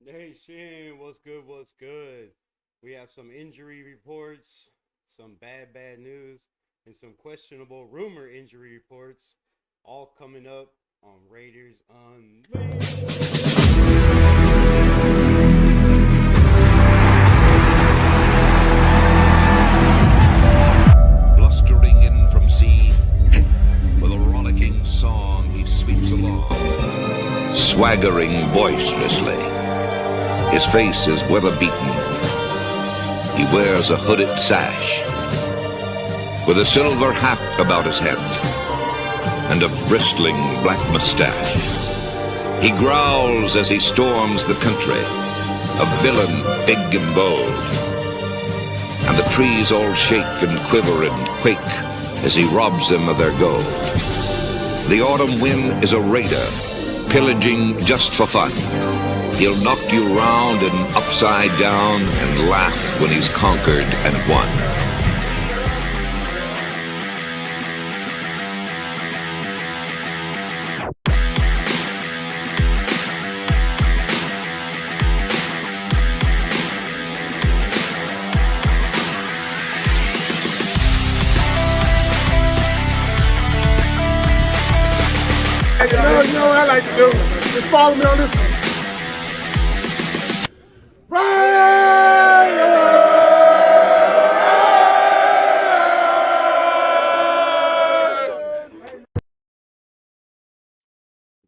Nation, what's good? What's good? We have some injury reports, some bad news, and some questionable rumor injury reports, all coming up on Raiders Unleashed. Blustering in from sea, with a rollicking song he sweeps along, swaggering boisterously. His face is weather-beaten. He wears a hooded sash, with a silver hat about his head, and a bristling black mustache. He growls as he storms the country, a villain big and bold. And the trees all shake and quiver and quake as he robs them of their gold. The autumn wind is a raider, pillaging just for fun. He'll knock you round and upside down and laugh when he's conquered and won. You know what I like to do? Just follow me on this one.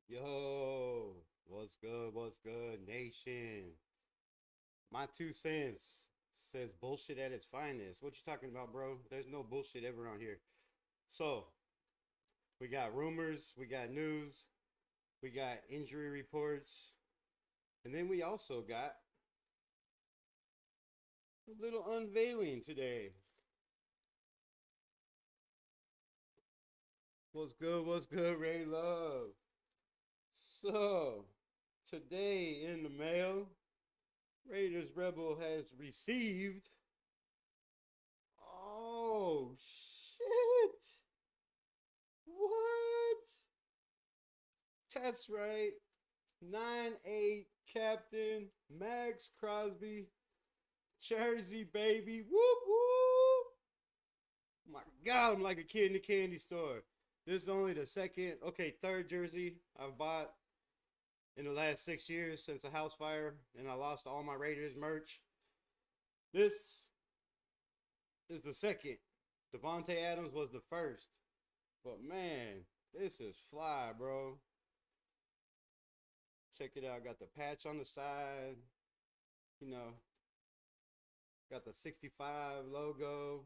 Yo, what's good? What's good, nation? My 2 cents says bullshit at its finest. What you talking about, bro? There's no bullshit ever on here. So, we got rumors, we got news, we got injury reports, and then we also got a little unveiling today. What's good, Ray Love? So, today in the mail, Raiders Rebel has received. Oh, shit! What? That's right. 9-8 Captain Max Crosby. Jersey, baby. Whoop, whoop. My God, I'm like a kid in the candy store. This is only the third jersey I've bought in the last 6 years since the house fire, and I lost all my Raiders merch. This is the second. Devonte Adams was the first. But man, this is fly, bro. Check it out. Got the patch on the side. You know, got the 65 logo.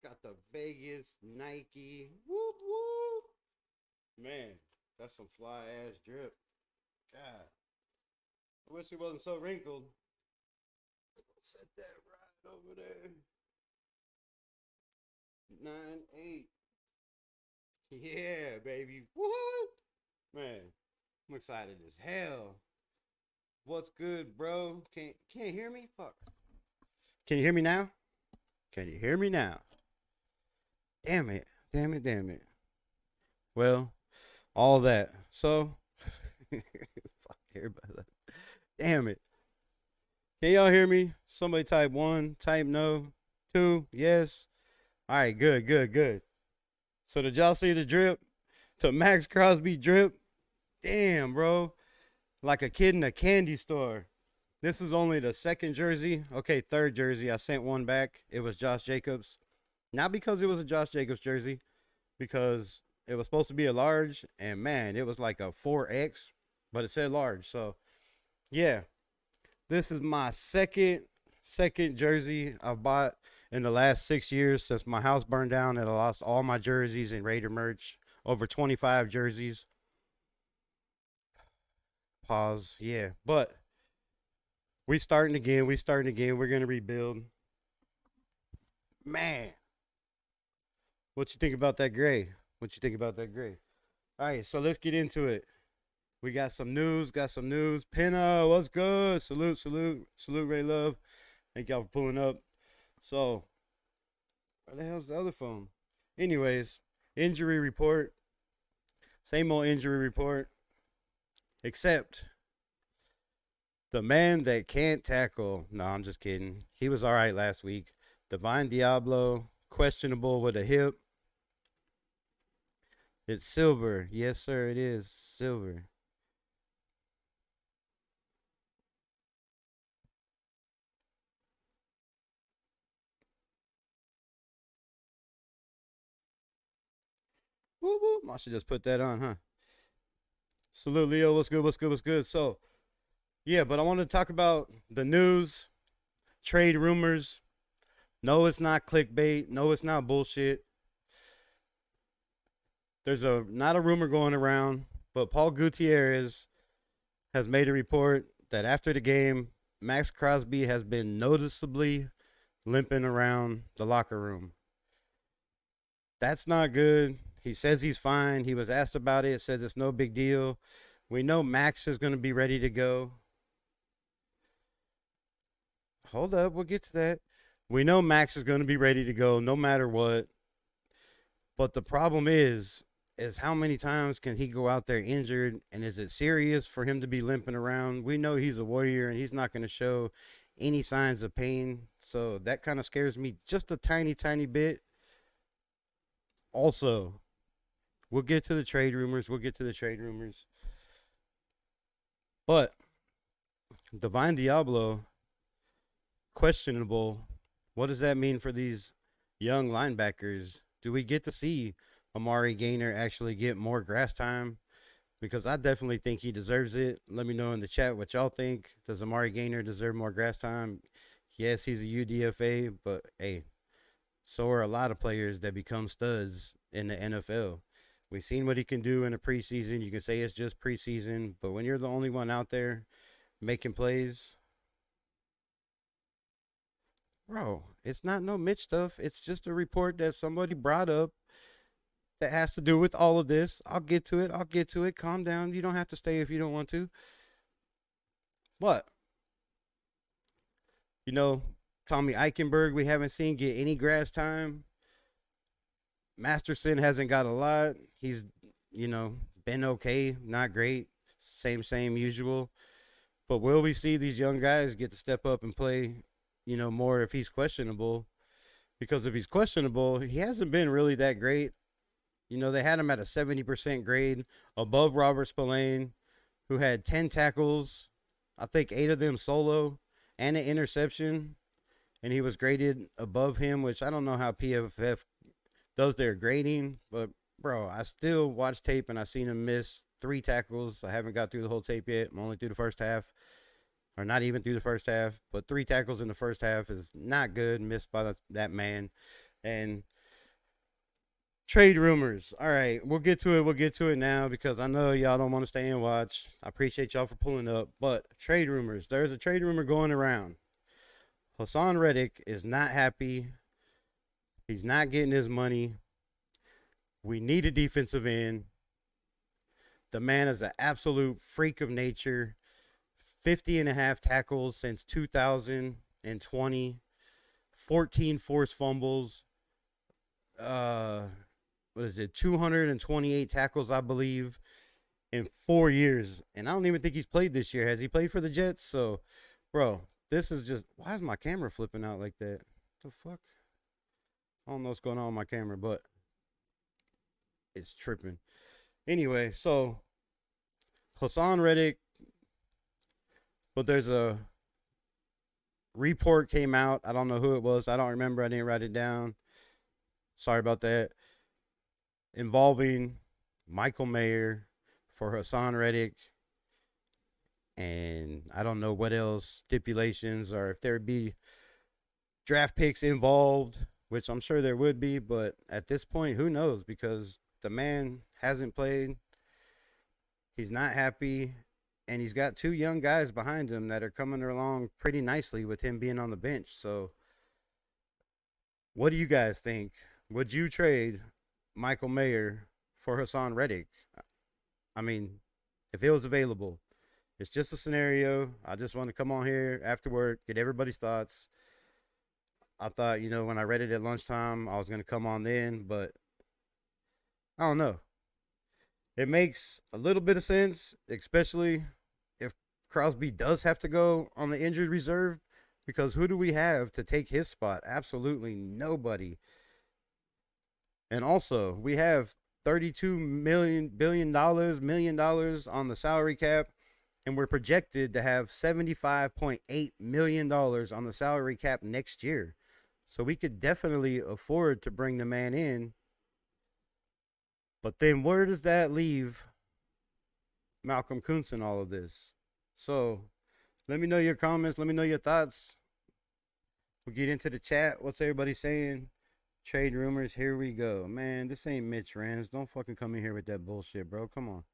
Got the Vegas Nike. Whoop, whoop. Man, that's some fly ass drip. God. I wish it wasn't so wrinkled. Set that right over there. 9-8. Yeah, baby. What? Man, I'm excited as hell. What's good, bro? Can't hear me? Fuck. Can you hear me now? Can you hear me now? Damn it. Well, all that. So, fuck everybody. Damn it. Can y'all hear me? Somebody type 1, type no, 2, yes. All right, good. So did y'all see the drip? To Max Crosby drip? Damn, bro. Like a kid in a candy store. This is only the second jersey. Okay, third jersey. I sent one back. It was Josh Jacobs. Not because it was a Josh Jacobs jersey, because it was supposed to be a large, and man, it was like a 4X, but it said large. So, yeah. This is my second jersey I've bought in the last 6 years since my house burned down and I lost all my jerseys and Raider merch. Over 25 jerseys. Pause. Yeah. But we starting again. We're going to rebuild. Man. What you think about that gray? All right, so let's get into it. We got some news. Pinna, what's good? Salute, Ray Love. Thank y'all for pulling up. So, where the hell's the other phone? Anyways, injury report. Same old injury report, except the man that can't tackle. No, I'm just kidding. He was all right last week. Divine Diablo, questionable with a hip. It's silver. Yes, sir, it is silver. Woo woo. I should just put that on, huh? Salute, Leo. What's good? What's good? What's good? So, yeah, but I want to talk about the news, trade rumors. No, it's not clickbait. No, it's not bullshit. There's not a rumor going around, but Paul Gutierrez has made a report that after the game, Max Crosby has been noticeably limping around the locker room. That's not good. He says he's fine. He was asked about it. Says it's no big deal. We know Max is going to be ready to go. Hold up. We'll get to that. We know Max is going to be ready to go no matter what. But the problem is how many times can he go out there injured, and is it serious for him to be limping around? We know he's a warrior, and he's not going to show any signs of pain. So that kind of scares me just a tiny, tiny bit. Also, we'll get to the trade rumors. But Divine Diablo, questionable. What does that mean for these young linebackers? Do we get to see Amari Gainer actually get more grass time? Because I definitely think he deserves it. Let me know in the chat what y'all think. Does Amari Gainer deserve more grass time? Yes, he's a UDFA, but hey, so are a lot of players that become studs in the NFL. We've seen what he can do in the preseason. You can say it's just preseason, but when you're the only one out there making plays, bro, it's not no Mitch stuff. It's just a report that somebody brought up that has to do with all of this. I'll get to it. Calm down. You don't have to stay if you don't want to. But, Tommy Eichenberg, we haven't seen get any grass time. Masterson hasn't got a lot. He's, been okay, not great. Same usual. But will we see these young guys get to step up and play, more if he's questionable? Because if he's questionable, he hasn't been really that great. They had him at a 70% grade above Robert Spillane, who had 10 tackles, I think 8 of them solo, and an interception. And he was graded above him, which I don't know how PFF does their grading. But, bro, I still watch tape, and I seen him miss 3 tackles. I haven't got through the whole tape yet. I'm only through the first half. Or not even through the first half. But 3 tackles in the first half is not good, missed by that man. And trade rumors. All right, we'll get to it now because I know y'all don't want to stay and watch. I appreciate y'all for pulling up. But trade rumors. There's a trade rumor going around. Hassan Reddick is not happy. He's not getting his money. We need a defensive end. The man is an absolute freak of nature. 50.5 tackles since 2020. 14 forced fumbles. 228 tackles, I believe, in 4 years. And I don't even think he's played this year. Has he played for the Jets? So, bro, this is just, why is my camera flipping out like that? What the fuck? I don't know what's going on with my camera, but it's tripping. Anyway, so Hassan Reddick, but there's a report came out. I don't know who it was. I don't remember. I didn't write it down. Sorry about that. Involving Michael Mayer for Hassan Reddick. And I don't know what else stipulations or if there'd be draft picks involved, which I'm sure there would be. But at this point, who knows? Because the man hasn't played. He's not happy. And he's got 2 young guys behind him that are coming along pretty nicely with him being on the bench. So what do you guys think? Would you trade Michael Mayer for Hassan Reddick? I mean, if it was available. It's just a scenario. I just want to come on here after work, get everybody's thoughts. I thought, when I read it at lunchtime, I was going to come on then, but I don't know. It makes a little bit of sense, especially if Crosby does have to go on the injured reserve, because who do we have to take his spot? Absolutely nobody. And also, we have $32 million on the salary cap, and we're projected to have $75.8 million on the salary cap next year. So we could definitely afford to bring the man in. But then where does that leave Malcolm Kuntz in all of this? So let me know your comments. Let me know your thoughts. We'll get into the chat. What's everybody saying? Trade rumors. Here we go. Man, this ain't Mitch Rams. Don't fucking come in here with that bullshit, bro. Come on.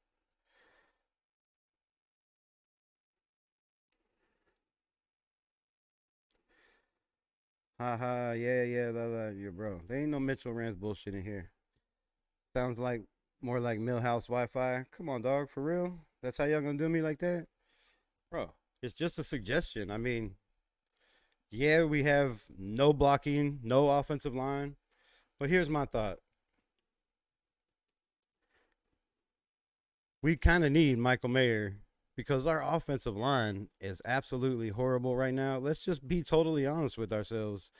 Haha, yeah, yeah, bro. There ain't no Mitchell Rams bullshit in here. Sounds like more like Millhouse Wi-Fi. Come on, dog, for real? That's how y'all gonna do me like that? Bro, it's just a suggestion. I mean, yeah, we have no blocking, no offensive line. But here's my thought. We kind of need Michael Mayer because our offensive line is absolutely horrible right now. Let's just be totally honest with ourselves.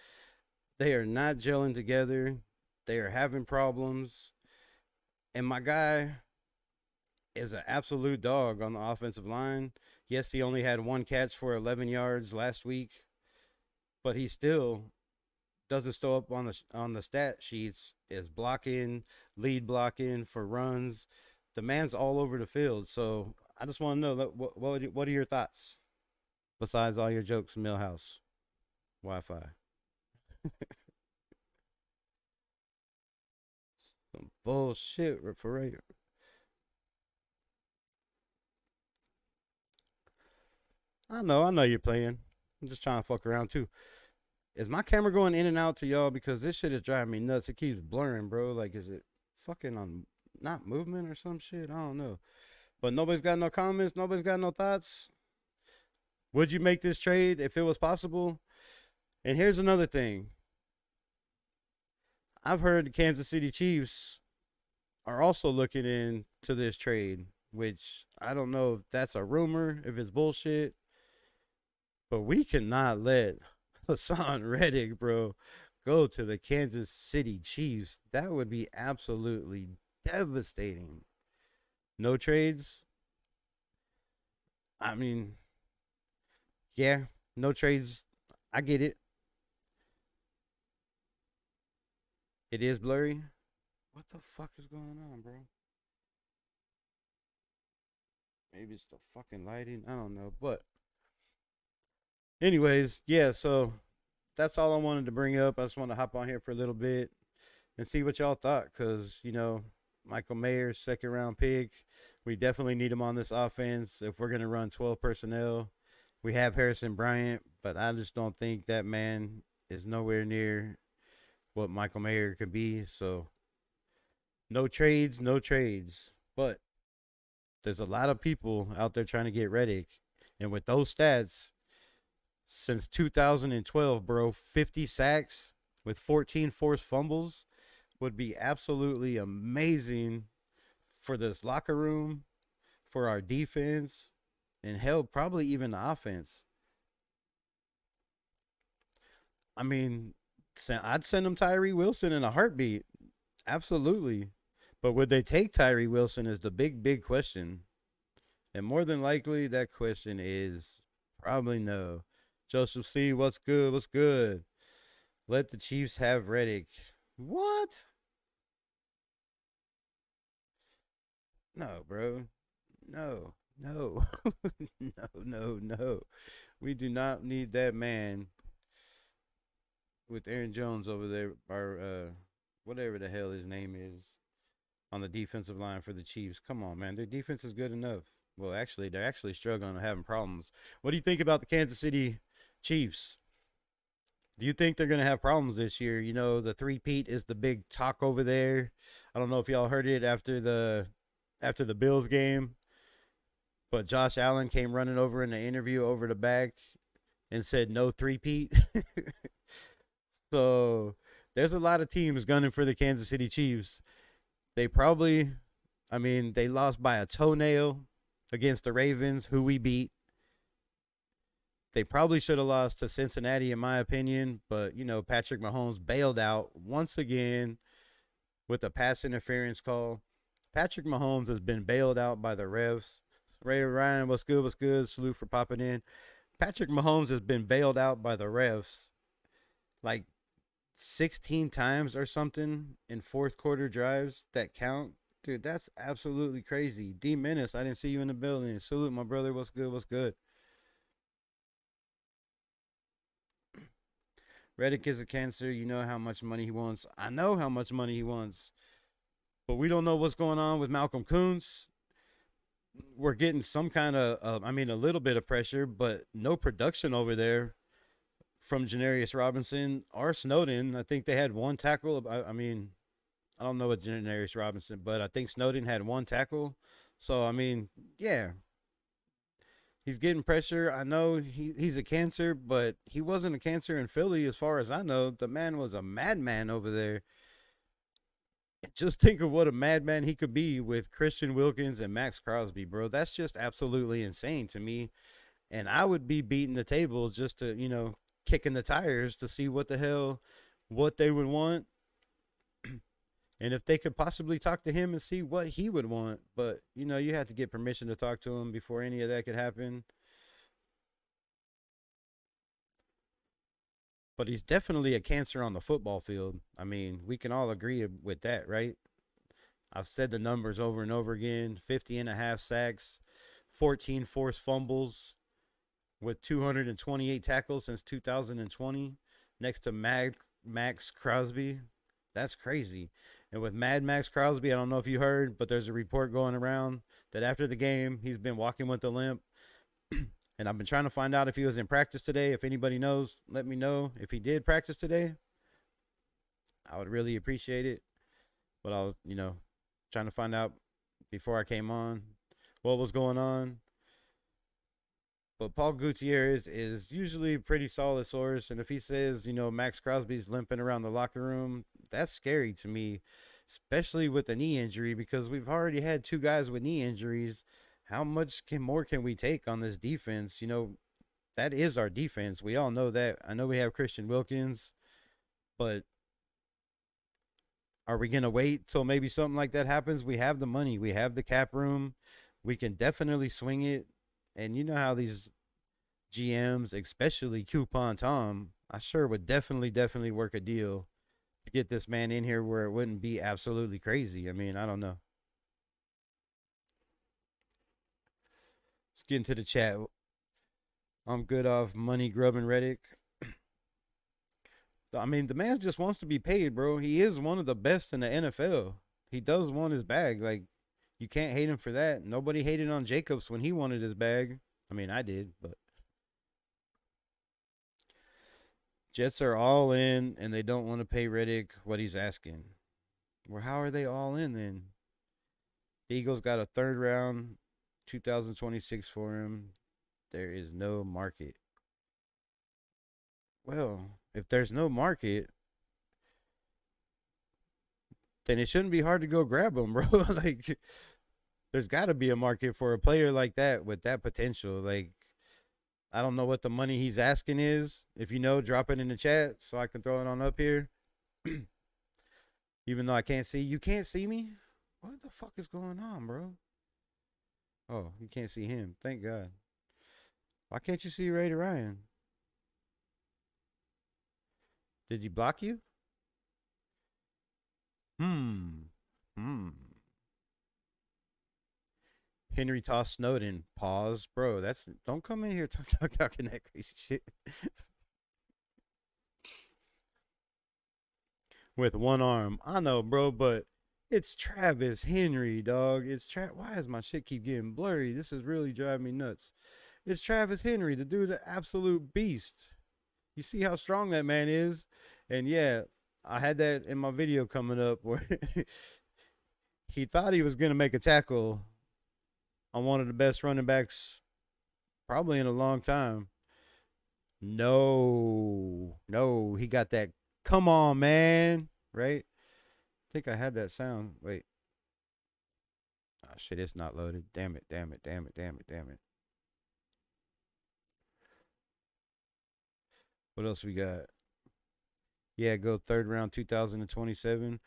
They are not gelling together. They are having problems. And my guy is an absolute dog on the offensive line. Yes, he only had one catch for 11 yards last week, but he still doesn't show up on the stat sheets as blocking, lead blocking for runs. The man's all over the field. So I just want to know what are your thoughts besides all your jokes, Millhouse Wi-Fi? Some bullshit for real. I know you're playing. I'm just trying to fuck around too. Is my camera going in and out to y'all? Because this shit is driving me nuts. It keeps blurring, bro. Like, is it fucking on not movement or some shit? I don't know. But nobody's got no comments. Nobody's got no thoughts. Would you make this trade if it was possible? And here's another thing. I've heard the Kansas City Chiefs are also looking into this trade, which I don't know if that's a rumor, if it's bullshit. But we cannot let Hassan Reddick, bro, go to the Kansas City Chiefs. That would be absolutely devastating. No trades? I mean, yeah, no trades. I get it. It is blurry. What the fuck is going on, bro? Maybe it's the fucking lighting. I don't know. But anyways, yeah, so that's all I wanted to bring up. I just want to hop on here for a little bit and see what y'all thought. Because, Michael Mayer, second round pick. We definitely need him on this offense if we're going to run 12 personnel. We have Harrison Bryant, but I just don't think that man is nowhere near what Michael Mayer could be. So no trades. But there's a lot of people out there trying to get Reddick. And with those stats, since 2012, bro, 50 sacks with 14 forced fumbles would be absolutely amazing for this locker room, for our defense, and hell, probably even the offense. I mean, I'd send them Tyree Wilson in a heartbeat. Absolutely. But would they take Tyree Wilson is the big question. And more than likely, that question is probably no. Joseph C., what's good? Let the Chiefs have Reddick. What? No, bro. No. No. We do not need that man with Aaron Jones over there, or whatever the hell his name is, on the defensive line for the Chiefs. Come on, man. Their defense is good enough. Well, actually, they're actually struggling and having problems. What do you think about the Kansas City Chiefs? Do you think they're going to have problems this year? The three-peat is the big talk over there. I don't know if y'all heard it after the Bills game, but Josh Allen came running over in the interview over the back and said no three-peat. So there's a lot of teams gunning for the Kansas City Chiefs. They probably I mean, they lost by a toenail against the Ravens, who we beat. They probably should have lost to Cincinnati, in my opinion, but Patrick Mahomes bailed out once again with a pass interference call. Patrick Mahomes has been bailed out by the refs. Ray Ryan, what's good? What's good? Salute for popping in. Patrick Mahomes has been bailed out by the refs like 16 times or something in fourth quarter drives that count. Dude, that's absolutely crazy. D Menace, I didn't see you in the building. Salute, my brother. What's good? What's good? Reddick is a cancer. You know how much money he wants. I know how much money he wants. But we don't know what's going on with Malcolm Kuntz. We're getting some kind of, a little bit of pressure, but no production over there from Janarius Robinson or Snowden. I think they had one tackle. I don't know what Janarius Robinson, but I think Snowden had one tackle. So, yeah. He's getting pressure. I know he's a cancer, but he wasn't a cancer in Philly as far as I know. The man was a madman over there. Just think of what a madman he could be with Christian Wilkins and Max Crosby, bro. That's just absolutely insane to me. And I would be beating the table just to, kicking the tires to see what they would want. And if they could possibly talk to him and see what he would want. But, you had to get permission to talk to him before any of that could happen. But he's definitely a cancer on the football field. I mean, we can all agree with that, right? I've said the numbers over and over again. 50.5 sacks, 14 forced fumbles with 228 tackles since 2020 next to Max Crosby. That's crazy. And with Mad Max Crosby, I don't know if you heard, but there's a report going around that after the game, he's been walking with a limp. And I've been trying to find out if he was in practice today. If anybody knows, let me know. If he did practice today, I would really appreciate it. But I was, trying to find out before I came on what was going on. But Paul Gutierrez is usually a pretty solid source. And if he says, Max Crosby's limping around the locker room, that's scary to me, especially with the knee injury, because we've already had two guys with knee injuries. How much more can we take on this defense? That is our defense. We all know that. I know we have Christian Wilkins, but are we going to wait till maybe something like that happens? We have the money. We have the cap room. We can definitely swing it. And you know how these GMs, especially Coupon Tom, I sure would definitely work a deal to get this man in here where it wouldn't be absolutely crazy. I don't know. Let's get into the chat. I'm good off money grubbing Reddick. The man just wants to be paid, bro. He is one of the best in the NFL. He does want his bag. Like, you can't hate him for that. Nobody hated on Jacobs when he wanted his bag. I did, but Jets are all in, and they don't want to pay Reddick what he's asking. Well, how are they all in then? The Eagles got a third round 2026 for him. There is no market. Well, if there's no market, then it shouldn't be hard to go grab him, bro. Like, there's got to be a market for a player like that with that potential. Like, I don't know what the money he's asking is. If you know, drop it in the chat so I can throw it on up here. Even though I can't see. You can't see me? What the fuck is going on, bro? Oh, you can't see him. Thank God. Why can't you see Raider Ryan? Did he block you? Henry Toss Snowden. Pause. Bro, don't come in here talking that crazy shit. With one arm. I know, bro, but it's Travis Henry, dog. Why does my shit keep getting blurry? This is really driving me nuts. It's Travis Henry. The dude's an absolute beast. You see how strong that man is? And yeah, I had that in my video coming up where he thought he was going to make a tackle on one of the best running backs probably in a long time. No, he got that. Come on, man. Right? I think I had that sound. Wait. Oh, shit, it's not loaded. Damn it, damn it, damn it, damn it, damn it. What else we got? Yeah, go third round 2027.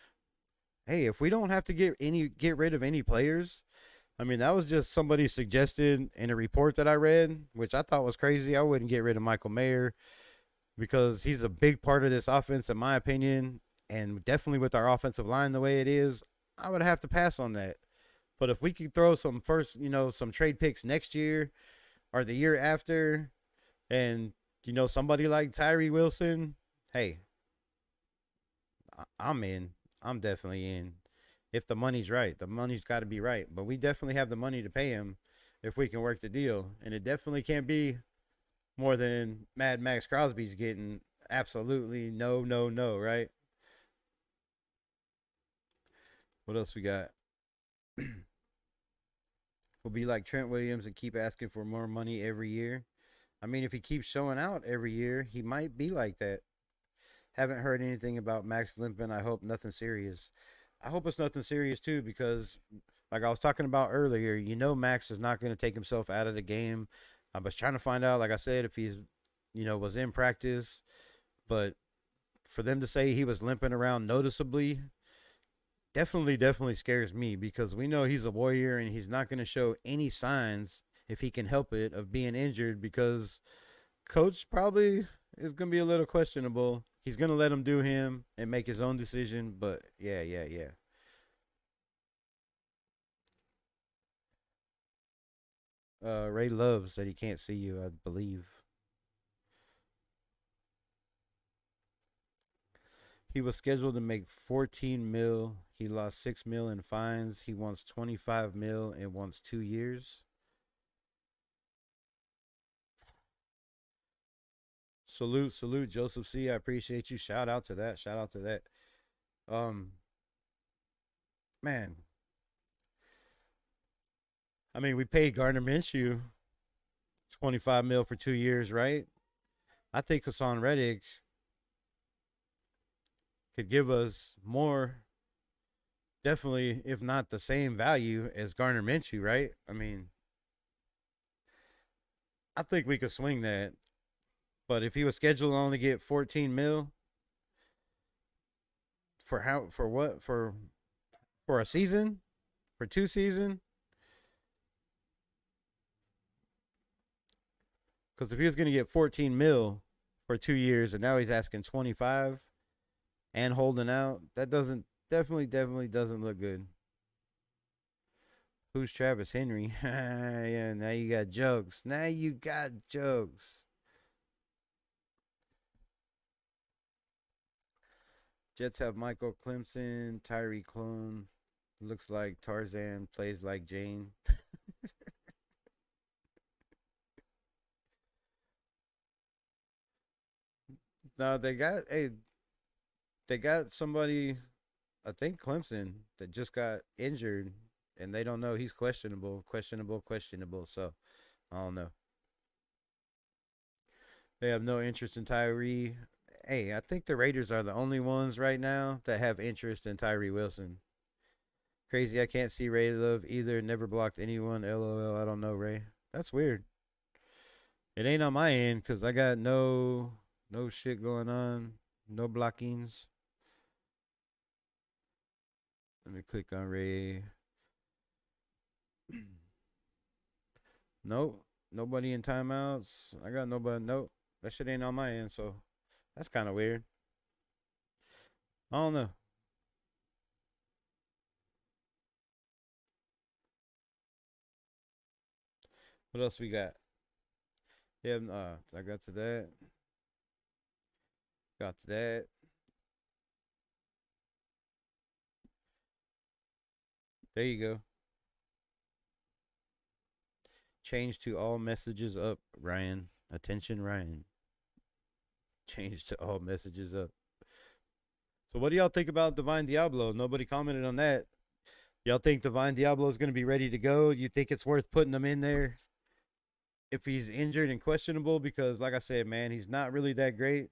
Hey, if we don't have to get rid of any players, I mean, that was just somebody suggested in a report that I read, which I thought was crazy. I wouldn't get rid of Michael Mayer because he's a big part of this offense, in my opinion, and definitely with our offensive line the way it is, I would have to pass on that. But if we could throw some first, some trade picks next year or the year after, and somebody like Tyree Wilson, hey, I'm in. I'm definitely in. If the money's right, the money's got to be right. But we definitely have the money to pay him if we can work the deal, and it definitely can't be more than Mad Max Crosby's getting. Absolutely no, no, no, right? What else we got? We'll be like Trent Williams and keep asking for more money every year. I mean, if he keeps showing out every year, he might be like that. Haven't heard anything about Max limping. I hope nothing serious. I hope it's nothing serious too, because like I was talking about earlier, Max is not going to take himself out of the game. I was trying to find out, like I said, if he's, was in practice, but for them to say he was limping around noticeably, definitely scares me, because we know he's a warrior and he's not going to show any signs, if he can help it, of being injured, because coach probably is going to be a little questionable. He's going to let him do him and make his own decision, but yeah. Ray Love said he can't see you, I believe. He was scheduled to make 14 mil. He lost 6 mil in fines. He wants 25 mil and wants 2 years. Salute, Joseph C. I appreciate you. Shout out to that. Um, man. I mean, we paid Garner Minshew 25 mil for 2 years, right? I think Hassan Reddick could give us more, definitely, if not the same value as Garner Minshew, right? I mean, I think we could swing that. But if he was scheduled to only get 14 mil for a season, for 2 seasons, because if he was going to get 14 mil for 2 years and now he's asking 25 and holding out, that definitely doesn't look good. Who's Travis Henry? Yeah, now you got jokes. Jets have Michael Clemson, Tyree Clone. Looks like Tarzan, plays like Jane. No, they got somebody, I think Clemson, that just got injured, and they don't know. He's questionable. So I don't know. They have no interest in Tyree. Hey, I think the Raiders are the only ones right now that have interest in Tyree Wilson. Crazy, I can't see Ray Love either. Never blocked anyone. LOL. I don't know, Ray. That's weird. It ain't on my end because I got no shit going on. No blockings. Let me click on Ray. Nope. Nobody in timeouts. I got nobody. Nope. That shit ain't on my end, so that's kind of weird. I don't know. What else we got? Yeah, I got to that. Got to that. There you go. Change to all messages up, Ryan. Attention, Ryan. Change to all messages up. So what do y'all think about Divine Diablo? Nobody commented on that. Y'all think Divine Diablo is going to be ready to go? You think it's worth putting him in there if he's injured and questionable? Because like I said, man, he's not really that great.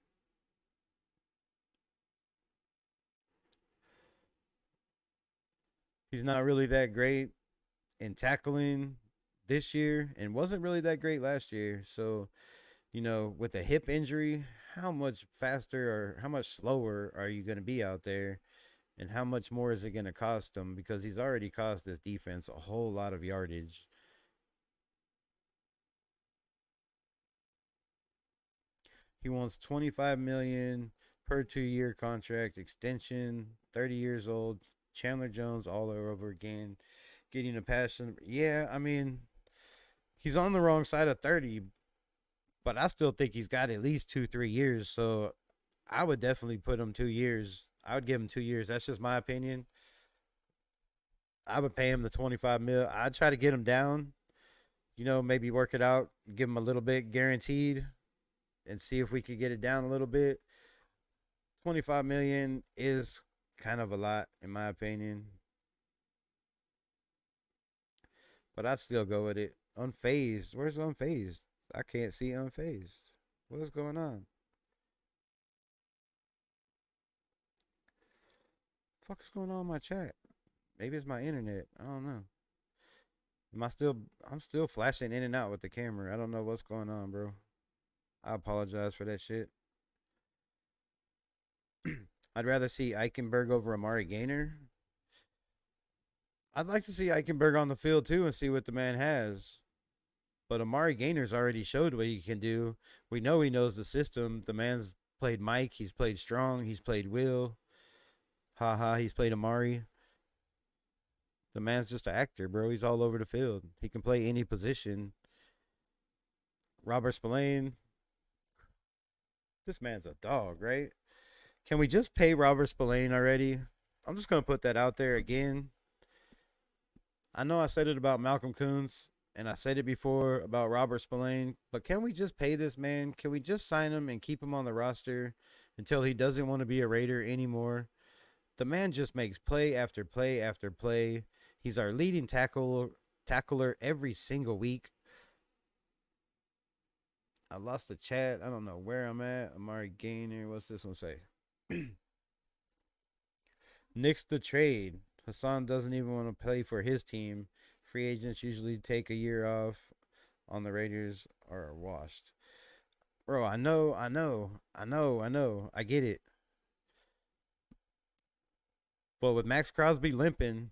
He's not really that great. in tackling this year and wasn't really that great last year. So, with a hip injury, how much faster or how much slower are you going to be out there? And how much more is it going to cost him? Because he's already cost this defense a whole lot of yardage. He wants $25 million per 2-year contract extension, 30 years old. Chandler Jones all over again, getting a passion. Yeah, I mean, he's on the wrong side of 30, but I still think he's got at least 2-3 years. So I would definitely put him 2 years. I would give him 2 years. That's just my opinion. I would pay him the 25 mil. I'd try to get him down, maybe work it out, give him a little bit guaranteed and see if we could get it down a little bit. 25 million is kind of a lot in my opinion. But I'd still go with it. Unfazed. Where's unfazed? I can't see unfazed. What is going on? Fuck's going on in my chat? Maybe it's my internet. I don't know. I'm still flashing in and out with the camera. I don't know what's going on, bro. I apologize for that shit. I'd rather see Eichenberg over Amari Gainer. I'd like to see Eichenberg on the field too and see what the man has. But Amari Gainer's already showed what he can do. We know he knows the system. The man's played Mike. He's played Strong. He's played Will. He's played Amari. The man's just an actor, bro. He's all over the field. He can play any position. Robert Spillane. This man's a dog, right? Can we just pay Robert Spillane already? I'm just going to put that out there again. I know I said it about Malcolm Koonce, and I said it before about Robert Spillane, but can we just pay this man? Can we just sign him and keep him on the roster until he doesn't want to be a Raider anymore? The man just makes play after play after play. He's our leading tackler every single week. I lost the chat. I don't know where I'm at. Amari Gainer. What's this one say? Nix the trade. Hassan doesn't even want to play for his team. Free agents usually take a year off on the Raiders or are washed. Bro, I know. I get it. But with Max Crosby limping,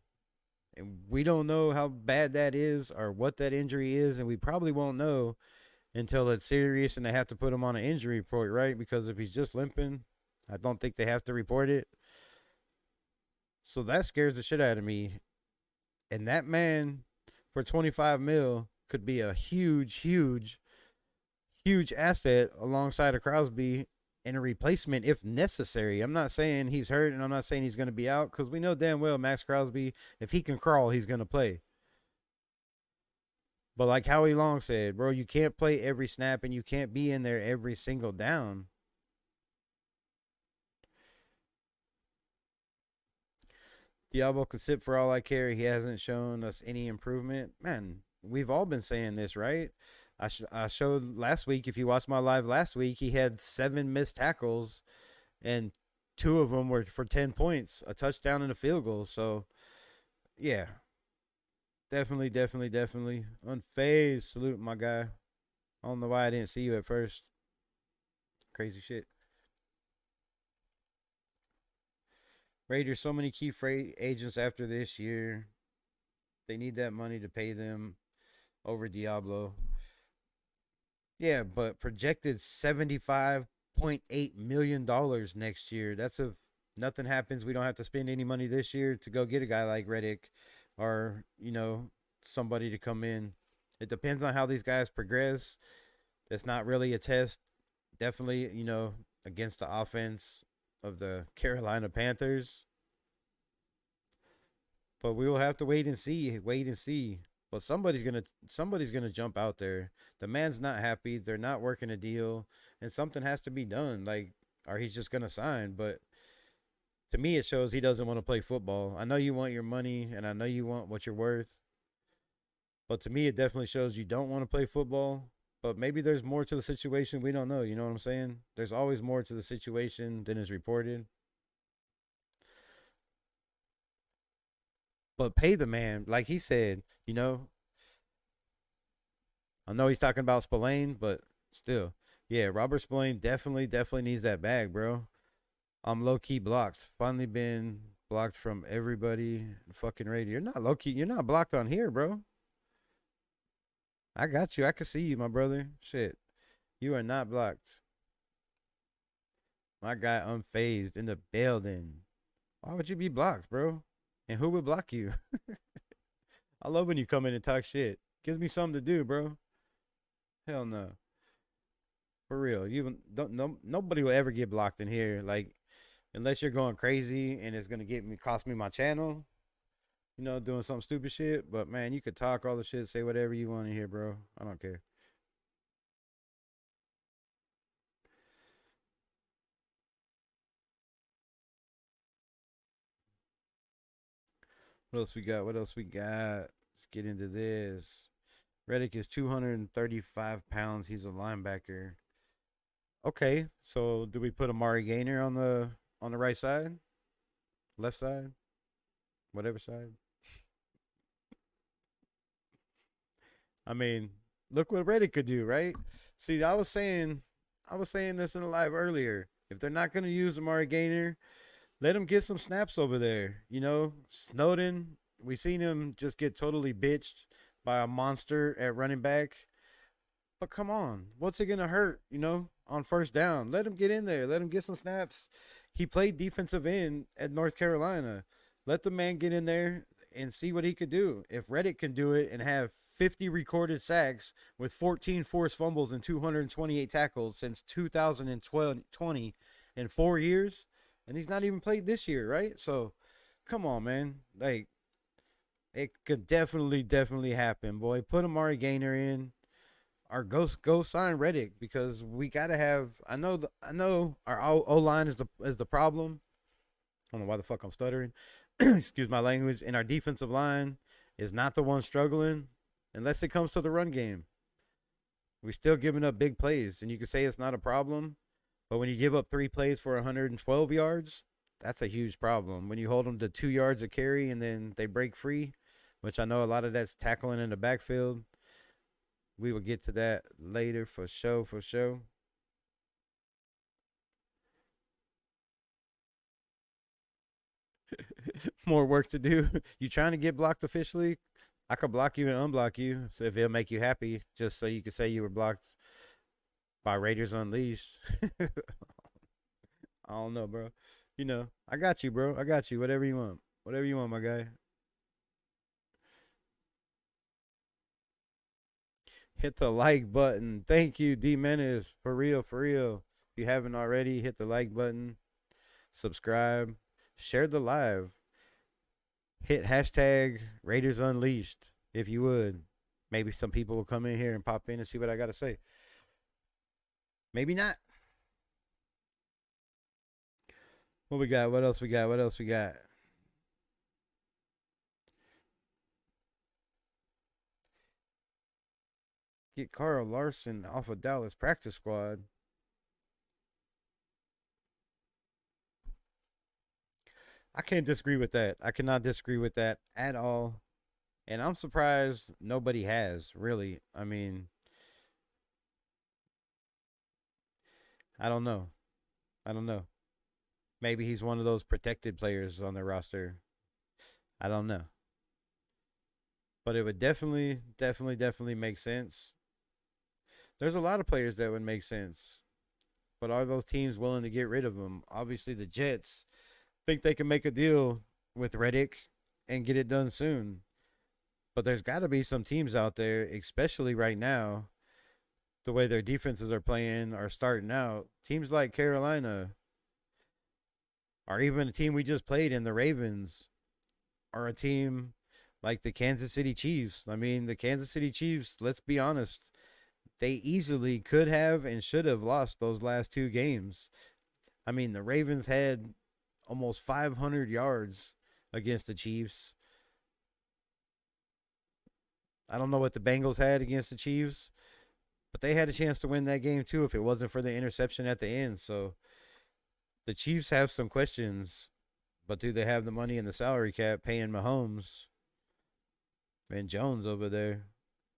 and we don't know how bad that is or what that injury is, and we probably won't know until it's serious and they have to put him on an injury report, right? Because if he's just limping, I don't think they have to report it. So that scares the shit out of me. And that man for 25 mil could be a huge asset alongside of Crosby and a replacement if necessary. I'm not saying he's hurt and I'm not saying he's going to be out because we know damn well Max Crosby, if he can crawl, he's going to play. But like Howie Long said, bro, you can't play every snap and you can't be in there every single down. Diablo could sit for all I care. He hasn't shown us any improvement. Man, we've all been saying this, right? I showed last week, if you watched my live last week, he had 7 missed tackles and 2 of them were for 10 points, a touchdown and a field goal. So, yeah. Definitely. Unfazed. Salute, my guy. I don't know why I didn't see you at first. Crazy shit. Raiders, so many key free agents after this year. They need that money to pay them over Diablo. Yeah, but projected $75.8 million next year. That's if nothing happens. We don't have to spend any money this year to go get a guy like Reddick or, somebody to come in. It depends on how these guys progress. That's not really a test. Definitely, against the offense of the Carolina Panthers. But we will have to wait and see. But somebody's gonna jump out there. The man's not happy. They're not working a deal, and something has to be done. Like, or he's just gonna sign. But to me, it shows he doesn't want to play football. I know you want your money, and I know you want what you're worth. But to me, it definitely shows you don't want to play football. But maybe there's more to the situation we don't know. You know what I'm saying? There's always more to the situation than is reported. but pay the man. Like he said, you know, I know he's talking about Spillane, but still, yeah, Robert Spillane definitely needs that bag, bro. I'm low key blocked. Finally been blocked from everybody. Fucking radio. You're not low key. You're not blocked on here, bro. I got you. I can see you, my brother. Shit, you are not blocked. My guy unfazed in the building. Why would you be blocked, bro? And who would block you? I love when you come in and talk shit. Gives me something to do, bro. Hell no. For real. You don't no nobody will ever get blocked in here. Like unless you're going crazy and it's gonna cost me my channel, you know, doing some stupid shit. But man, you could talk all the shit, say whatever you want in here, bro. I don't care. What else we got? What else we got? Let's get into this. Reddick is 235 pounds. He's a linebacker. Okay, so do we put Amari Gainer on the right side, left side, whatever side? I mean, look what Reddick could do, right? See, I was saying this in the live earlier. If they're not gonna use Amari Gainer, let him get some snaps over there. You know, Snowden, we seen him just get totally bitched by a monster at running back. But come on, what's it gonna hurt? You know, on first down, let him get in there. Let him get some snaps. He played defensive end at North Carolina. Let the man get in there and see what he could do. If Reddick can do it and have 50 recorded sacks with 14 forced fumbles and 228 tackles since 2020 in 4 years, and he's not even played this year, right? So, come on, man. Like, it could definitely happen, boy. Put Amari Gainer in, or go sign Reddick because we gotta have. I know our O line is the problem. I don't know why the fuck I'm stuttering. Excuse my language. And our defensive line is not the one struggling unless it comes to the run game. We're still giving up big plays, and you can say it's not a problem, but when you give up 3 plays for 112 yards, that's a huge problem. When you hold them to 2 yards of carry and then they break free, which I know a lot of that's tackling in the backfield. We will get to that later for sure. More work to do. You trying to get blocked officially? I could block you and unblock you so if it'll make you happy, just so you can say you were blocked by Raiders Unleashed. I don't know, bro. You know, I got you, bro. I got you. Whatever you want. Whatever you want, my guy. Hit the like button. Thank you, D Menace. For real, for real. If you haven't already, hit the like button. Subscribe. Share the live. Hit hashtag Raiders Unleashed if you would. Maybe some people will come in here and pop in and see what I got to say. Maybe not. What we got? What else we got? What else we got? Get Carl Larson off of Dallas practice squad. I can't disagree with that. I cannot disagree with that at all. And I'm surprised nobody has, really. I mean, I don't know. I don't know. Maybe he's one of those protected players on their roster. I don't know. But it would definitely make sense. There's a lot of players that would make sense. But are those teams willing to get rid of them? Obviously, the Jets think they can make a deal with Reddick and get it done soon. But there's got to be some teams out there, especially right now, the way their defenses are playing, are starting out. Teams like Carolina, or even a team we just played in, the Ravens, or a team like the Kansas City Chiefs. I mean, the Kansas City Chiefs, let's be honest, they easily could have and should have lost those last 2 games. I mean, the Ravens had almost 500 yards against the Chiefs. I don't know what the Bengals had against the Chiefs, but they had a chance to win that game too if it wasn't for the interception at the end. So the Chiefs have some questions But do they have the money in the salary cap paying Mahomes and Jones over there?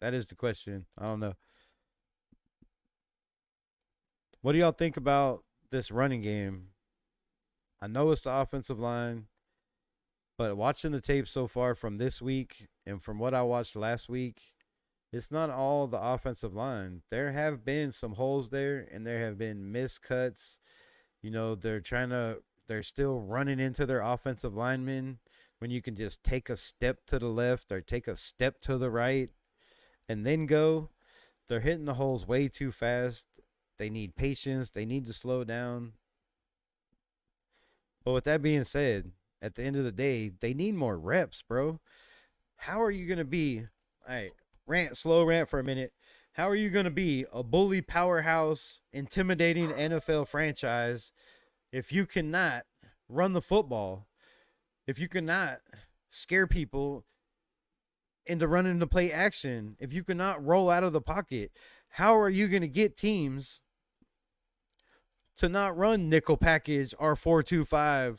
That is the question. I don't know. What do y'all think about this running game? I know it's the offensive line, but watching the tape so far from this week and from what I watched last week, it's not all the offensive line. There have been some holes there, and there have been missed cuts. They're still running into their offensive linemen when you can just take a step to the left or take a step to the right and then go. They're hitting the holes way too fast. They need patience. They need to slow down. But with that being said, at the end of the day, they need more reps, bro. How are you going to be, all right, slow rant for a minute. How are you going to be a bully powerhouse, intimidating NFL franchise if you cannot run the football? If you cannot scare people into running the play action? If you cannot roll out of the pocket? How are you going to get teams to not run nickel package or 4-2-5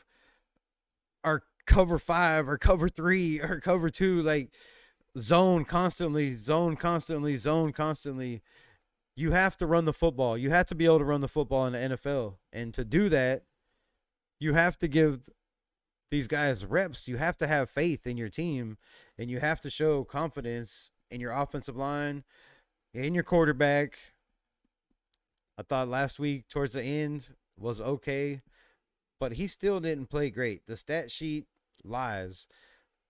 or cover 5 or cover 3 or cover 2, like zone constantly? You have to run the football. You have to be able to run the football in the NFL. And to do that, you have to give these guys reps. You have to have faith in your team, and you have to show confidence in your offensive line, in your quarterback. I thought last week towards the end was okay, but he still didn't play great. The stat sheet lies.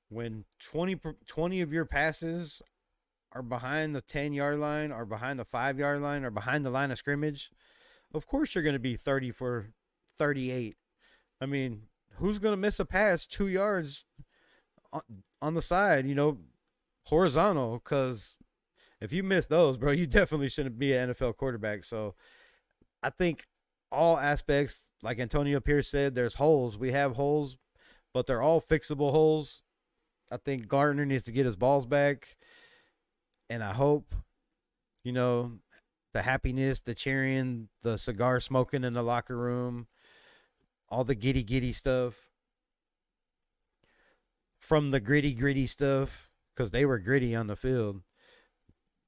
When 20 of your passes are behind the 10-yard line or behind the 5-yard line or behind the line of scrimmage, of course you're going to be 30 for 38. I mean, who's going to miss a pass 2 yards on the side, horizontal? Because if you miss those, bro, you definitely shouldn't be an NFL quarterback. So I think all aspects, like Antonio Pierce said, there's holes. We have holes, but they're all fixable holes. I think Garner needs to get his balls back. And I hope, the happiness, the cheering, the cigar smoking in the locker room, all the giddy stuff from the gritty stuff, because they were gritty on the field,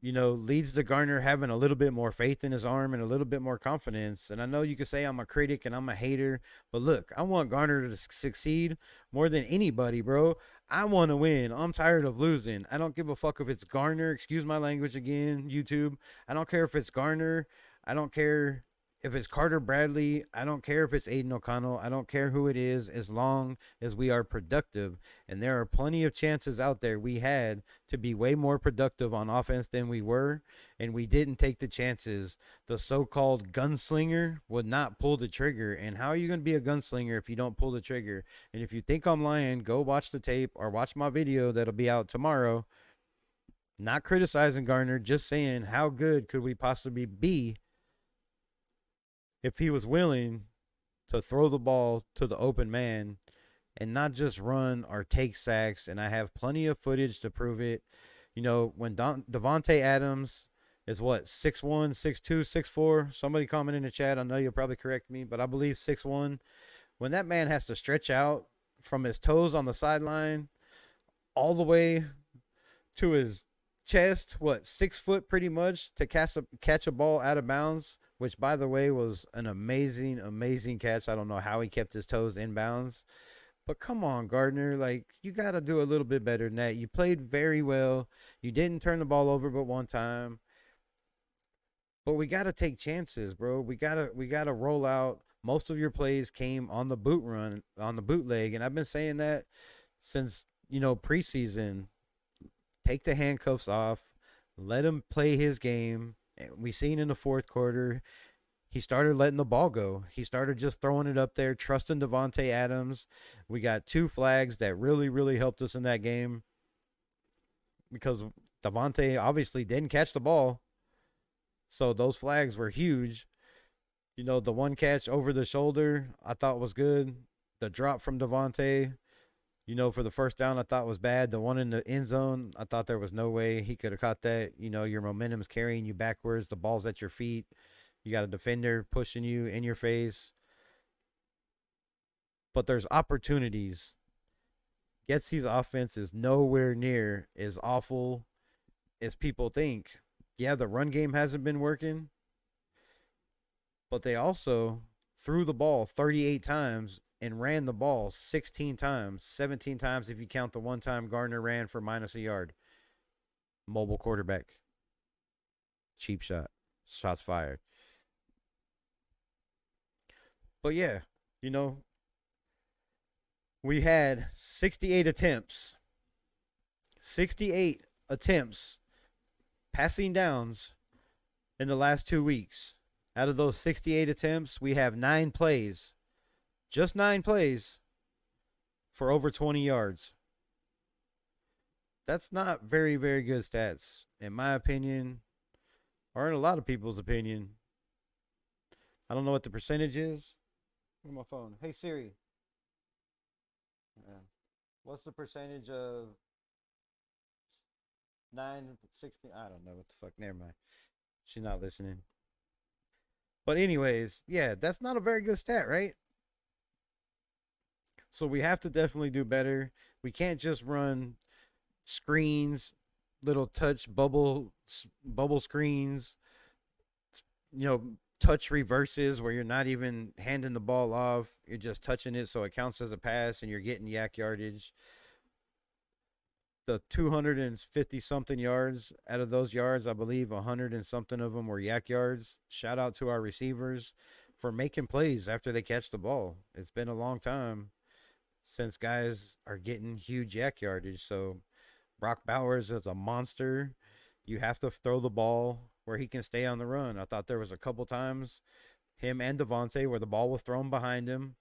leads to Garner having a little bit more faith in his arm and a little bit more confidence. And I know you could say I'm a critic and I'm a hater, but look, I want Garner to succeed more than anybody, bro. I want to win. I'm tired of losing. I don't give a fuck if it's Garner. Excuse my language again, YouTube. I don't care if it's Garner. I don't care if it's Carter Bradley. I don't care if it's Aiden O'Connell. I don't care who it is, as long as we are productive. And there are plenty of chances out there we had to be way more productive on offense than we were, and we didn't take the chances. The so-called gunslinger would not pull the trigger. And how are you going to be a gunslinger if you don't pull the trigger? And if you think I'm lying, go watch the tape or watch my video that'll be out tomorrow. Not criticizing Garner, just saying how good could we possibly be if he was willing to throw the ball to the open man and not just run or take sacks. And I have plenty of footage to prove it. When Devonte Adams is 6'1", 6'2", 6'4", somebody comment in the chat. I know you'll probably correct me, but I believe 6'1". When that man has to stretch out from his toes on the sideline all the way to his chest, 6 foot pretty much, to catch a ball out of bounds, which, by the way, was an amazing catch. I don't know how he kept his toes in bounds. But come on, Gardner. You got to do a little bit better than that. You played very well. You didn't turn the ball over but one time. But we got to take chances, bro. We got to roll out. Most of your plays came on the boot run, on the bootleg. And I've been saying that since, preseason. Take the handcuffs off. Let him play his game. We seen in the fourth quarter, he started letting the ball go. He started just throwing it up there, trusting Devonte Adams. We got 2 flags that really helped us in that game, because Devonte obviously didn't catch the ball. So those flags were huge. The one catch over the shoulder I thought was good. The drop from Devonte, for the first down, I thought was bad. The one in the end zone, I thought there was no way he could have caught that. Your momentum's carrying you backwards. The ball's at your feet. You got a defender pushing you in your face. but there's opportunities. Getsy's offense is nowhere near as awful as people think. Yeah, the run game hasn't been working, but they also threw the ball 38 times and ran the ball 16 times, 17 times if you count the one time Garner ran for minus a yard. Mobile quarterback. Cheap shot. Shots fired. But yeah, we had 68 attempts. 68 attempts passing downs in the last 2 weeks. Out of those 68 attempts, we have 9 plays. Just 9 plays for over 20 yards. That's not very, very good stats, in my opinion, or in a lot of people's opinion. I don't know what the percentage is. Where's my phone? Hey, Siri. What's the percentage of 9/16? I don't know what the fuck. Never mind. She's not listening. But anyways, yeah, that's not a very good stat, right? So we have to definitely do better. We can't just run screens, little touch bubble screens, touch reverses where you're not even handing the ball off. You're just touching it so it counts as a pass and you're getting yak yardage. The 250 something yards, out of those yards, I believe 100 and something of them were yak yards. Shout out to our receivers for making plays after they catch the ball. It's been a long time since guys are getting huge yak yardage. So Brock Bowers is a monster. You have to throw the ball where he can stay on the run. I thought there was a couple times, him and Devonte, where the ball was thrown behind him,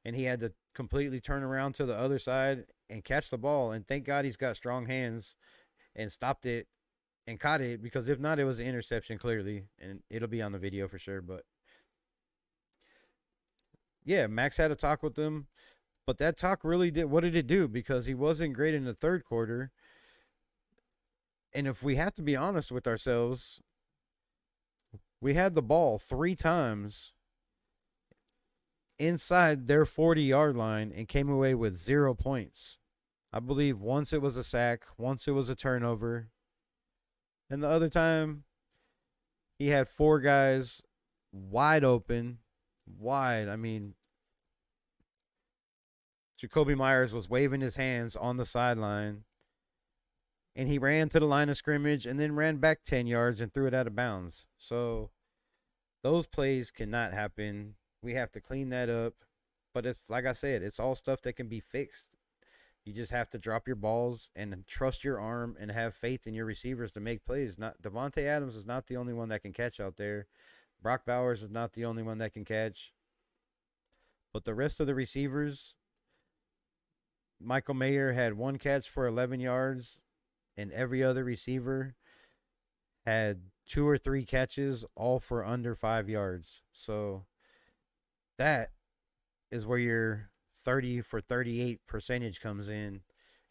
and he had to completely turn around to the other side and catch the ball. And thank God he's got strong hands and stopped it and caught it, because if not, it was an interception clearly, and it'll be on the video for sure. But yeah, Max had a talk with him, but that talk really did, what did it do? Because he wasn't great in the third quarter. And if we have to be honest with ourselves, we had the ball 3 times inside their 40-yard line and came away with 0 points. I believe once it was a sack, once it was a turnover, and the other time he had 4 guys wide open. Wide. I mean, Jacoby Myers was waving his hands on the sideline, and he ran to the line of scrimmage and then ran back 10 yards and threw it out of bounds. So those plays cannot happen. We have to clean that up. But it's like I said, it's all stuff that can be fixed. You just have to drop your balls and trust your arm and have faith in your receivers to make plays. Not Devonte Adams is not the only one that can catch out there. Brock Bowers is not the only one that can catch. But the rest of the receivers, Michael Mayer had 1 catch for 11 yards, and every other receiver had 2 or 3 catches, all for under 5 yards. So that is where your 30 for 38 percentage comes in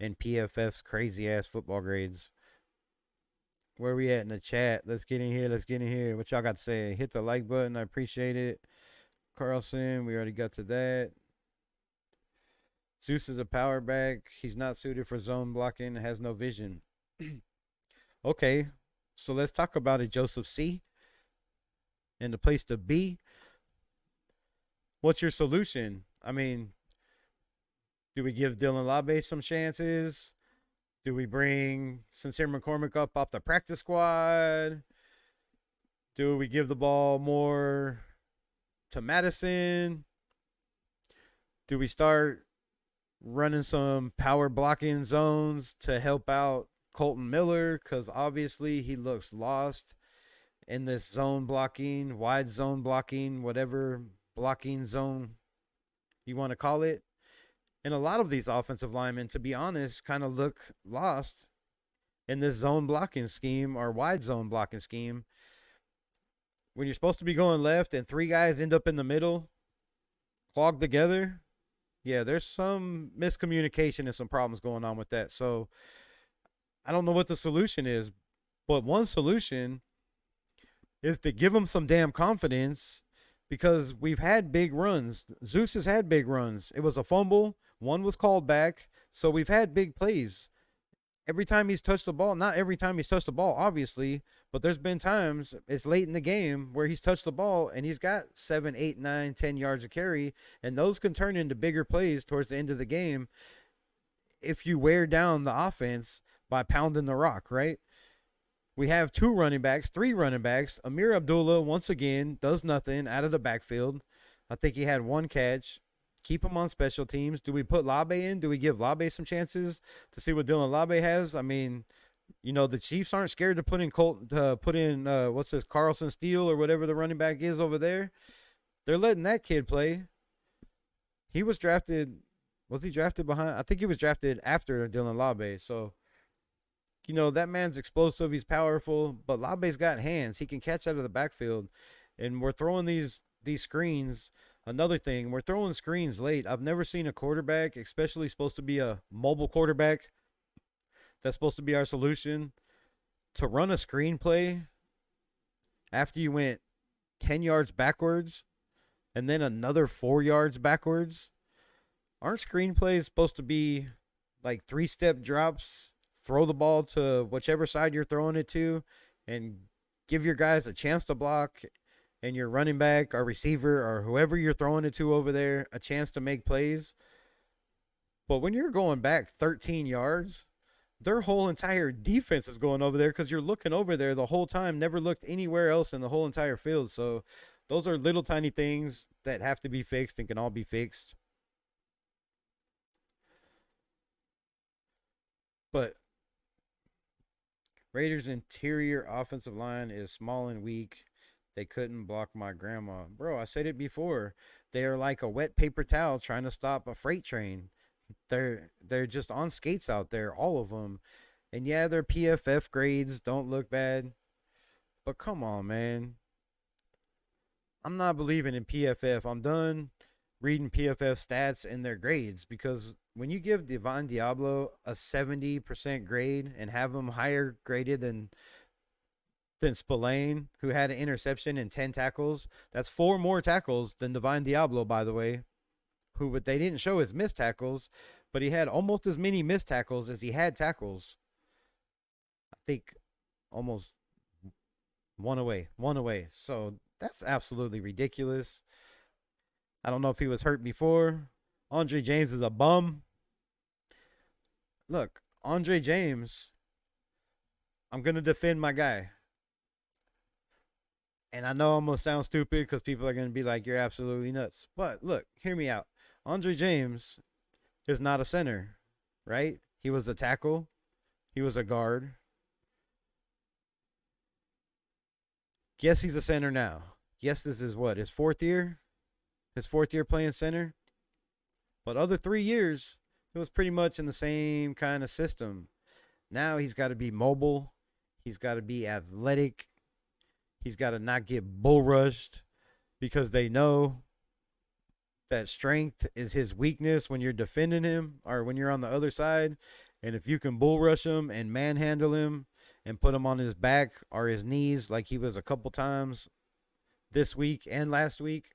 PFF's crazy ass football grades. Where we at in the chat? Let's get in here. What y'all got to say? Hit the like button. I appreciate it. Carlson, we already got to that. Zeus is a power back. He's not suited for zone blocking. Has no vision. Okay, so let's talk about it, Joseph C. And the place to be. What's your solution? I mean, do we give Dylan Labe some chances? Do we bring Sincere McCormick up off the practice squad? Do we give the ball more to Madison? Do we start running some power blocking zones to help out Colton Miller? Because obviously he looks lost in this zone blocking, wide zone blocking, whatever blocking zone you want to call it. And a lot of these offensive linemen, to be honest, kind of look lost in this zone blocking scheme or wide zone blocking scheme. When you're supposed to be going left and 3 guys end up in the middle, clogged together, yeah, there's some miscommunication and some problems going on with that. So I don't know what the solution is, but one solution is to give them some damn confidence because we've had big runs. Zeus has had big runs. It was a fumble. One was called back. So we've had big plays. Every time he's touched the ball, not every time he's touched the ball, obviously, but there's been times it's late in the game where he's touched the ball and he's got 7, 8, 9, 10 yards of carry, and those can turn into bigger plays towards the end of the game if you wear down the offense by pounding the rock, right? We have 2 running backs, 3 running backs. Amir Abdullah, once again, does nothing out of the backfield. I think he had 1 catch. Keep him on special teams. Do we put Labe in? Do we give Labe some chances to see what Dylan Labe has? I mean, the Chiefs aren't scared to put in what's this, Carlson Steele or whatever the running back is over there. They're letting that kid play. He was drafted. Was he drafted behind? I think he was drafted after Dylan Labe. So, that man's explosive. He's powerful, but Labe's got hands. He can catch out of the backfield, and we're throwing these screens. Another thing, we're throwing screens late. I've never seen a quarterback, especially supposed to be a mobile quarterback, that's supposed to be our solution, to run a screenplay after you went 10 yards backwards and then another 4 yards backwards. Aren't screenplays supposed to be like 3-step drops, throw the ball to whichever side you're throwing it to, and give your guys a chance to block, and your running back or receiver or whoever you're throwing it to over there a chance to make plays? But when you're going back 13 yards, their whole entire defense is going over there because you're looking over there the whole time, never looked anywhere else in the whole entire field. So those are little tiny things that have to be fixed and can all be fixed. But Raiders' interior offensive line is small and weak. They couldn't block my grandma. Bro, I said it before. They are like a wet paper towel trying to stop a freight train. They're just on skates out there, all of them. And yeah, their PFF grades don't look bad. But come on, man. I'm not believing in PFF. I'm done reading PFF stats and their grades, because when you give Devon Diablo a 70% grade and have him higher graded than Spillane, who had an interception and 10 tackles. That's 4 more tackles than Divine Diablo, by the way, they didn't show his missed tackles, but he had almost as many missed tackles as he had tackles. I think almost one away. So that's absolutely ridiculous. I don't know if he was hurt before. Andre James is a bum. Look, Andre James, I'm going to defend my guy. And I know I'm going to sound stupid because people are going to be like, you're absolutely nuts. But look, hear me out. Andre James is not a center, right? He was a tackle. He was a guard. Yes, he's a center now. Yes, this is what, his 4th year? His 4th year playing center? But other 3 years, it was pretty much in the same kind of system. Now he's got to be mobile. He's got to be athletic. He's got to not get bull rushed, because they know that strength is his weakness when you're defending him or when you're on the other side. And if you can bull rush him and manhandle him and put him on his back or his knees like he was a couple times this week and last week,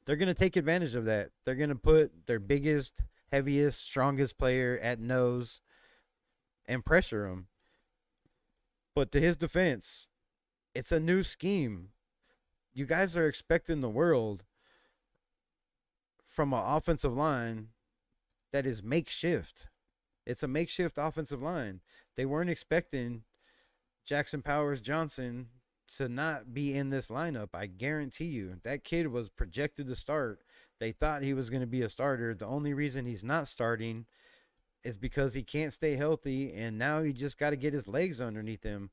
they're going to take advantage of that. They're going to put their biggest, heaviest, strongest player at nose and pressure him. But to his defense, it's a new scheme. You guys are expecting the world from an offensive line that is makeshift. It's a makeshift offensive line. They weren't expecting Jackson Powers Johnson to not be in this lineup. I guarantee you. That kid was projected to start. They thought he was going to be a starter. The only reason he's not starting is because he can't stay healthy, and now he just got to get his legs underneath him.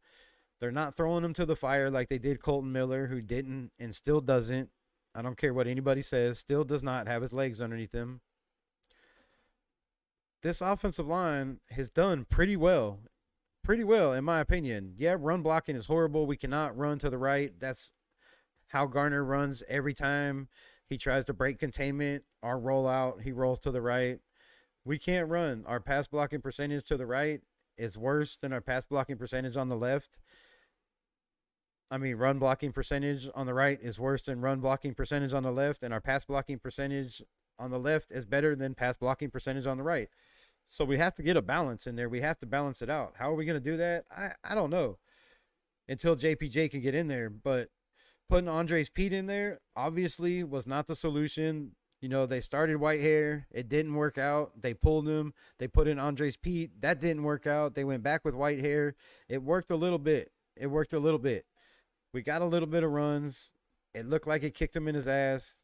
They're not throwing him to the fire like they did Colton Miller, who didn't and still doesn't. I don't care what anybody says, still does not have his legs underneath him. This offensive line has done pretty well. Pretty well, in my opinion. Yeah, run blocking is horrible. We cannot run to the right. That's how Garner runs every time he tries to break containment or roll out. He rolls to the right. We can't run. Our pass blocking percentage to the right is worse than our pass blocking percentage on the left. I mean, run blocking percentage on the right is worse than run blocking percentage on the left, and our pass blocking percentage on the left is better than pass blocking percentage on the right. So we have to get a balance in there. We have to balance it out. How are we going to do that? I don't know until JPJ can get in there. But putting Andres Pete in there obviously was not the solution. You know, they started Whitehair. It didn't work out. They pulled him. They put in Andres Pete. That didn't work out. They went back with Whitehair. It worked a little bit. It worked a little bit. We got a little bit of runs. It looked like it kicked him in his ass.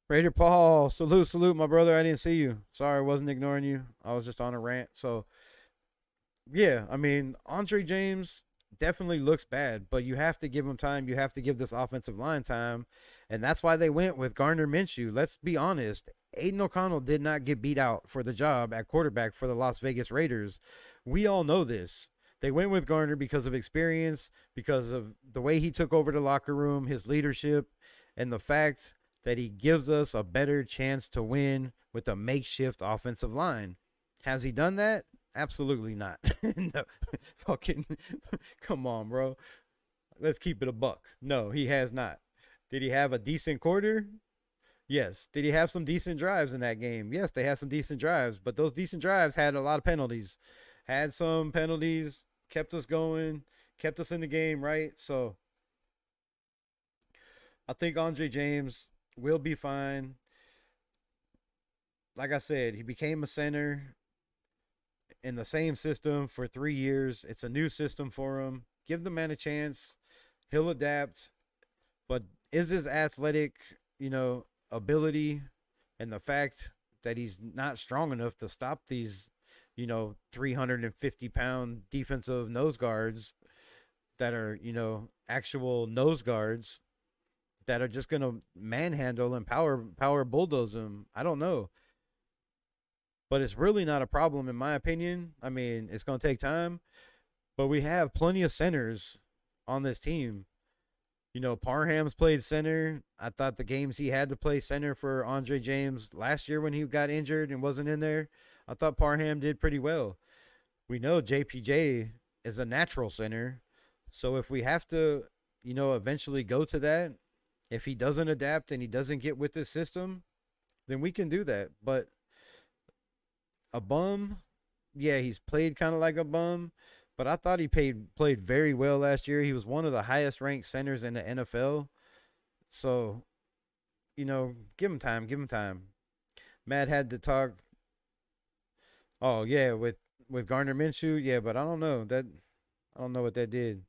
Raider Paul, salute, my brother. I didn't see you. Sorry, I wasn't ignoring you. I was just on a rant. So, yeah, I mean, Andre James definitely looks bad, but you have to give him time. You have to give this offensive line time. And that's why they went with Garner Minshew. Let's be honest. Aiden O'Connell did not get beat out for the job at quarterback for the Las Vegas Raiders. We all know this. They went with Garner because of experience, because of the way he took over the locker room, his leadership, and the fact that he gives us a better chance to win with a makeshift offensive line. Has he done that? Absolutely not. No. Fucking, come on, bro. Let's keep it a buck. No, he has not. Did he have a decent quarter? Yes. Did he have some decent drives in that game? Yes, they had some decent drives, but those decent drives had a lot of penalties. Had some penalties, kept us going, kept us in the game, right? So I think Andre James will be fine. Like I said, he became a center in the same system for 3 years. It's a new system for him. Give the man a chance. He'll adapt. But is his athletic, ability and the fact that he's not strong enough to stop these, 350-pound defensive nose guards that are, actual nose guards that are just going to manhandle and power bulldoze him? I don't know. But it's really not a problem in my opinion. I mean, it's going to take time, but we have plenty of centers on this team. Parham's played center. I thought the games he had to play center for Andre James last year when he got injured and wasn't in there, I thought Parham did pretty well. We know JPJ is a natural center. So if we have to, eventually go to that, if he doesn't adapt and he doesn't get with this system, then we can do that. But a bum, yeah, he's played kind of like a bum, but I thought he played very well last year. He was one of the highest ranked centers in the NFL. So, give him time. Matt had to talk. Oh yeah, with Garner Minshew, yeah, but I don't know what that did.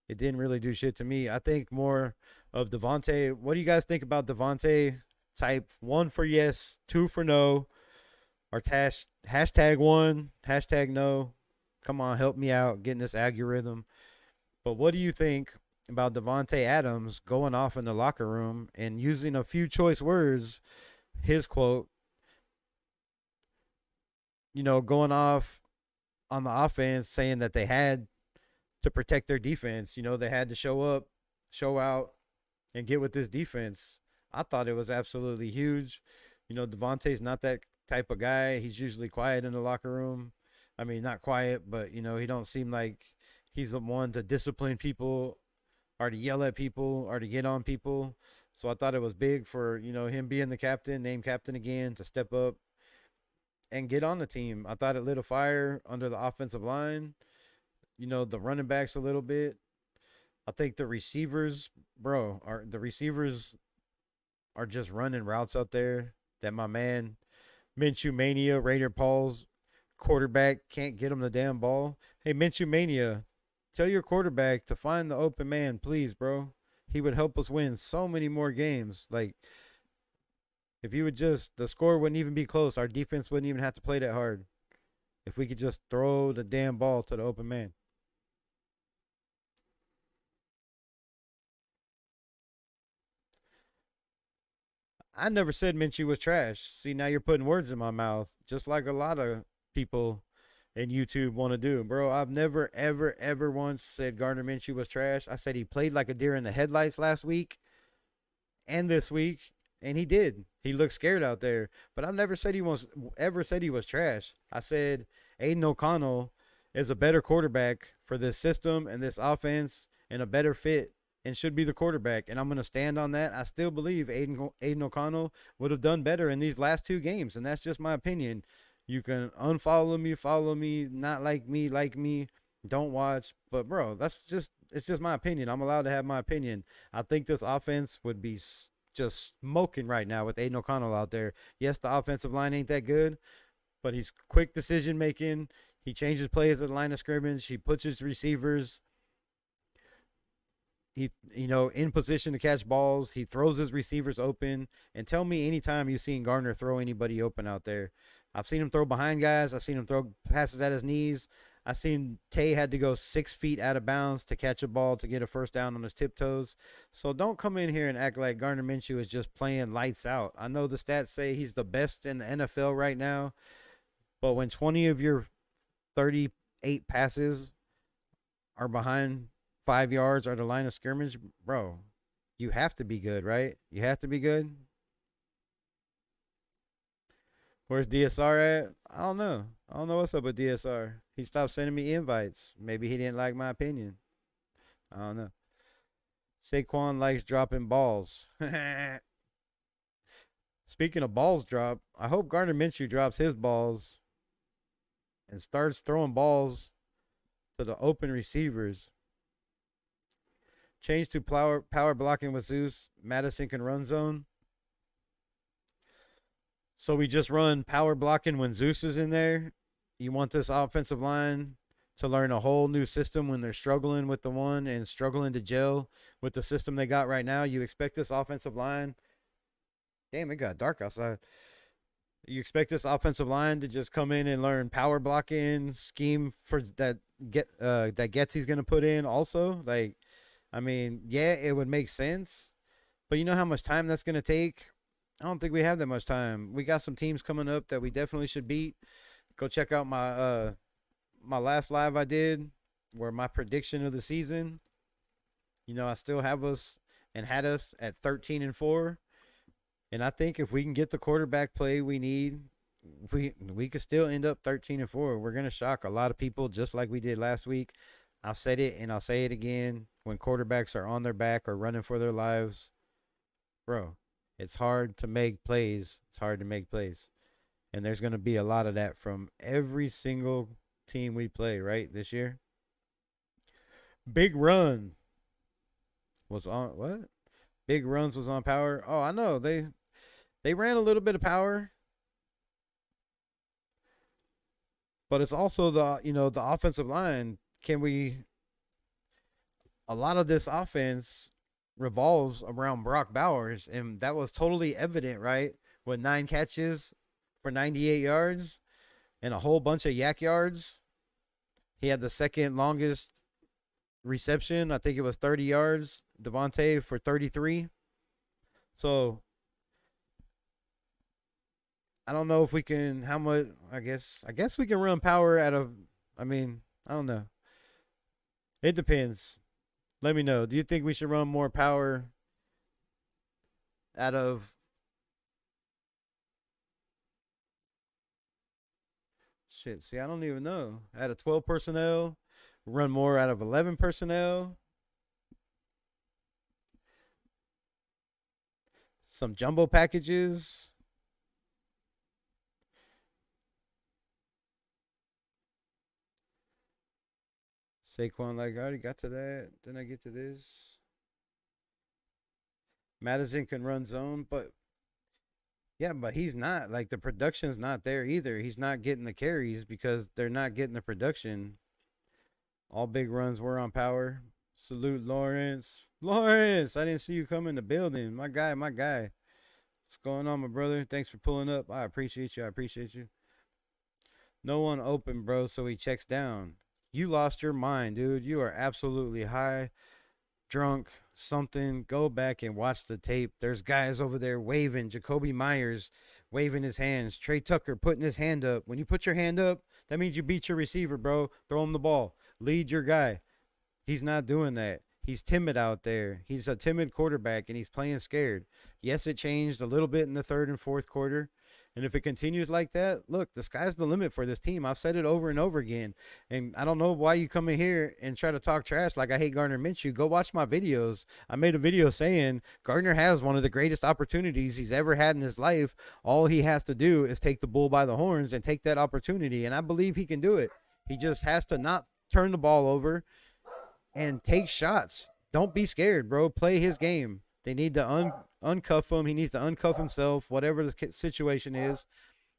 It didn't really do shit to me. I think more of Devonte. What do you guys think about Devonte? Type 1 for yes, 2 for no. Or hashtag 1, hashtag no. Come on, help me out getting this algorithm. But what do you think about Devonte Adams going off in the locker room and using a few choice words? His quote, going off on the offense, saying that they had to protect their defense. They had to show up, show out, and get with this defense. I thought it was absolutely huge. Devontae's not that type of guy. He's usually quiet in the locker room. I mean, not quiet, but, he don't seem like he's the one to discipline people or to yell at people or to get on people. So I thought it was big for, him being the captain, named captain again, to step up and get on the team. I thought it lit a fire under the offensive line, the running backs a little bit. I think the receivers, are just running routes out there that my man Minshew Mania, Raider Paul's quarterback can't get him the damn ball. Hey, Minshew Mania, tell your quarterback to find the open man, please, bro. He would help us win so many more games. Like, if you would the score wouldn't even be close. Our defense wouldn't even have to play that hard. If we could just throw the damn ball to the open man. I never said Minshew was trash. See, now you're putting words in my mouth, just like a lot of people in YouTube want to do. Bro, I've never, ever, ever once said Garner Minshew was trash. I said he played like a deer in the headlights last week and this week, and he did. He looked scared out there. But I've never said he was trash. I said Aiden O'Connell is a better quarterback for this system and this offense and a better fit and should be the quarterback. And I'm going to stand on that. I still believe Aiden O'Connell would have done better in these last 2 games. And that's just my opinion. You can unfollow me, follow me, not like me, don't watch. But, bro, it's just my opinion. I'm allowed to have my opinion. I think this offense would be just smoking right now with Aiden O'Connell out there. Yes, the offensive line ain't that good, but he's quick decision making. He changes plays at the line of scrimmage. He puts his receivers, in position to catch balls. He throws his receivers open. And tell me anytime you've seen Garner throw anybody open out there. I've seen him throw behind guys. I've seen him throw passes at his knees. I've seen Tay had to go 6 feet out of bounds to catch a ball to get a first down on his tiptoes. So don't come in here and act like Garner Minshew is just playing lights out. I know the stats say he's the best in the NFL right now, but when 20 of your 38 passes are behind 5 yards or the line of scrimmage, bro, you have to be good, right? You have to be good. Where's DSR at? I don't know. I don't know what's up with DSR. He stopped sending me invites. Maybe he didn't like my opinion. I don't know. Saquon likes dropping balls. Speaking of balls drop, I hope Garner Minshew drops his balls and starts throwing balls to the open receivers. Change to power blocking with Zeus. Madison can run zone. So we just run power blocking when Zeus is in there. You want this offensive line to learn a whole new system when they're struggling with the one and struggling to gel with the system they got right now. You expect this offensive line. Damn, it got dark outside. You expect this offensive line to just come in and learn power blocking scheme for that Getsy's going to put in also. Like, I mean, yeah, it would make sense. But you know how much time that's going to take? I don't think we have that much time. We got some teams coming up that we definitely should beat. Go check out my my last live I did, where my prediction of the season. I still have us and had us at 13-4, and I think if we can get the quarterback play we need, we could still end up 13-4. We're gonna shock a lot of people just like we did last week. I've said it and I'll say it again. When quarterbacks are on their back or running for their lives, bro, it's hard to make plays. It's hard to make plays. And there's going to be a lot of that from every single team we play, right, this year. Big Run was on, what? Big Runs was on power. Oh, I know. They ran a little bit of power. But it's also the offensive line. A lot of this offense revolves around Brock Bowers, and that was totally evident, right? With 9 catches for 98 yards and a whole bunch of yak yards. He had the second longest reception. I think it was 30 yards. Devonte for 33. So I don't know if we can, how much, I guess we can run power out of, I don't know. It depends. Let me know. Do you think we should run more power out of shit? See, I don't even know. Out of 12 personnel, run more out of 11 personnel. Some jumbo packages. Saquon, like, I already got to that. Then I get to this. Madison can run zone, but he's not. Like, the production's not there either. He's not getting the carries because they're not getting the production. All big runs were on power. Salute Lawrence. Lawrence, I didn't see you come in the building. My guy. What's going on, my brother? Thanks for pulling up. I appreciate you. No one open, bro, so he checks down. You lost your mind, dude. You are absolutely high, drunk, something. Go back and watch the tape. There's guys over there waving. Jacoby Myers waving his hands. Trey Tucker putting his hand up. When you put your hand up, that means you beat your receiver, bro. Throw him the ball. Lead your guy. He's not doing that. He's timid out there. He's a timid quarterback, and he's playing scared. Yes, it changed a little bit in the third and fourth quarter. And if it continues like that, look, the sky's the limit for this team. I've said it over and over again. And I don't know why you come in here and try to talk trash like I hate Garner Minshew. Go watch my videos. I made a video saying Gardner has one of the greatest opportunities he's ever had in his life. All he has to do is take the bull by the horns and take that opportunity. And I believe he can do it. He just has to not turn the ball over and take shots. Don't be scared, bro. Play his game. They need to uncuff him. He needs to uncuff himself, whatever the situation is.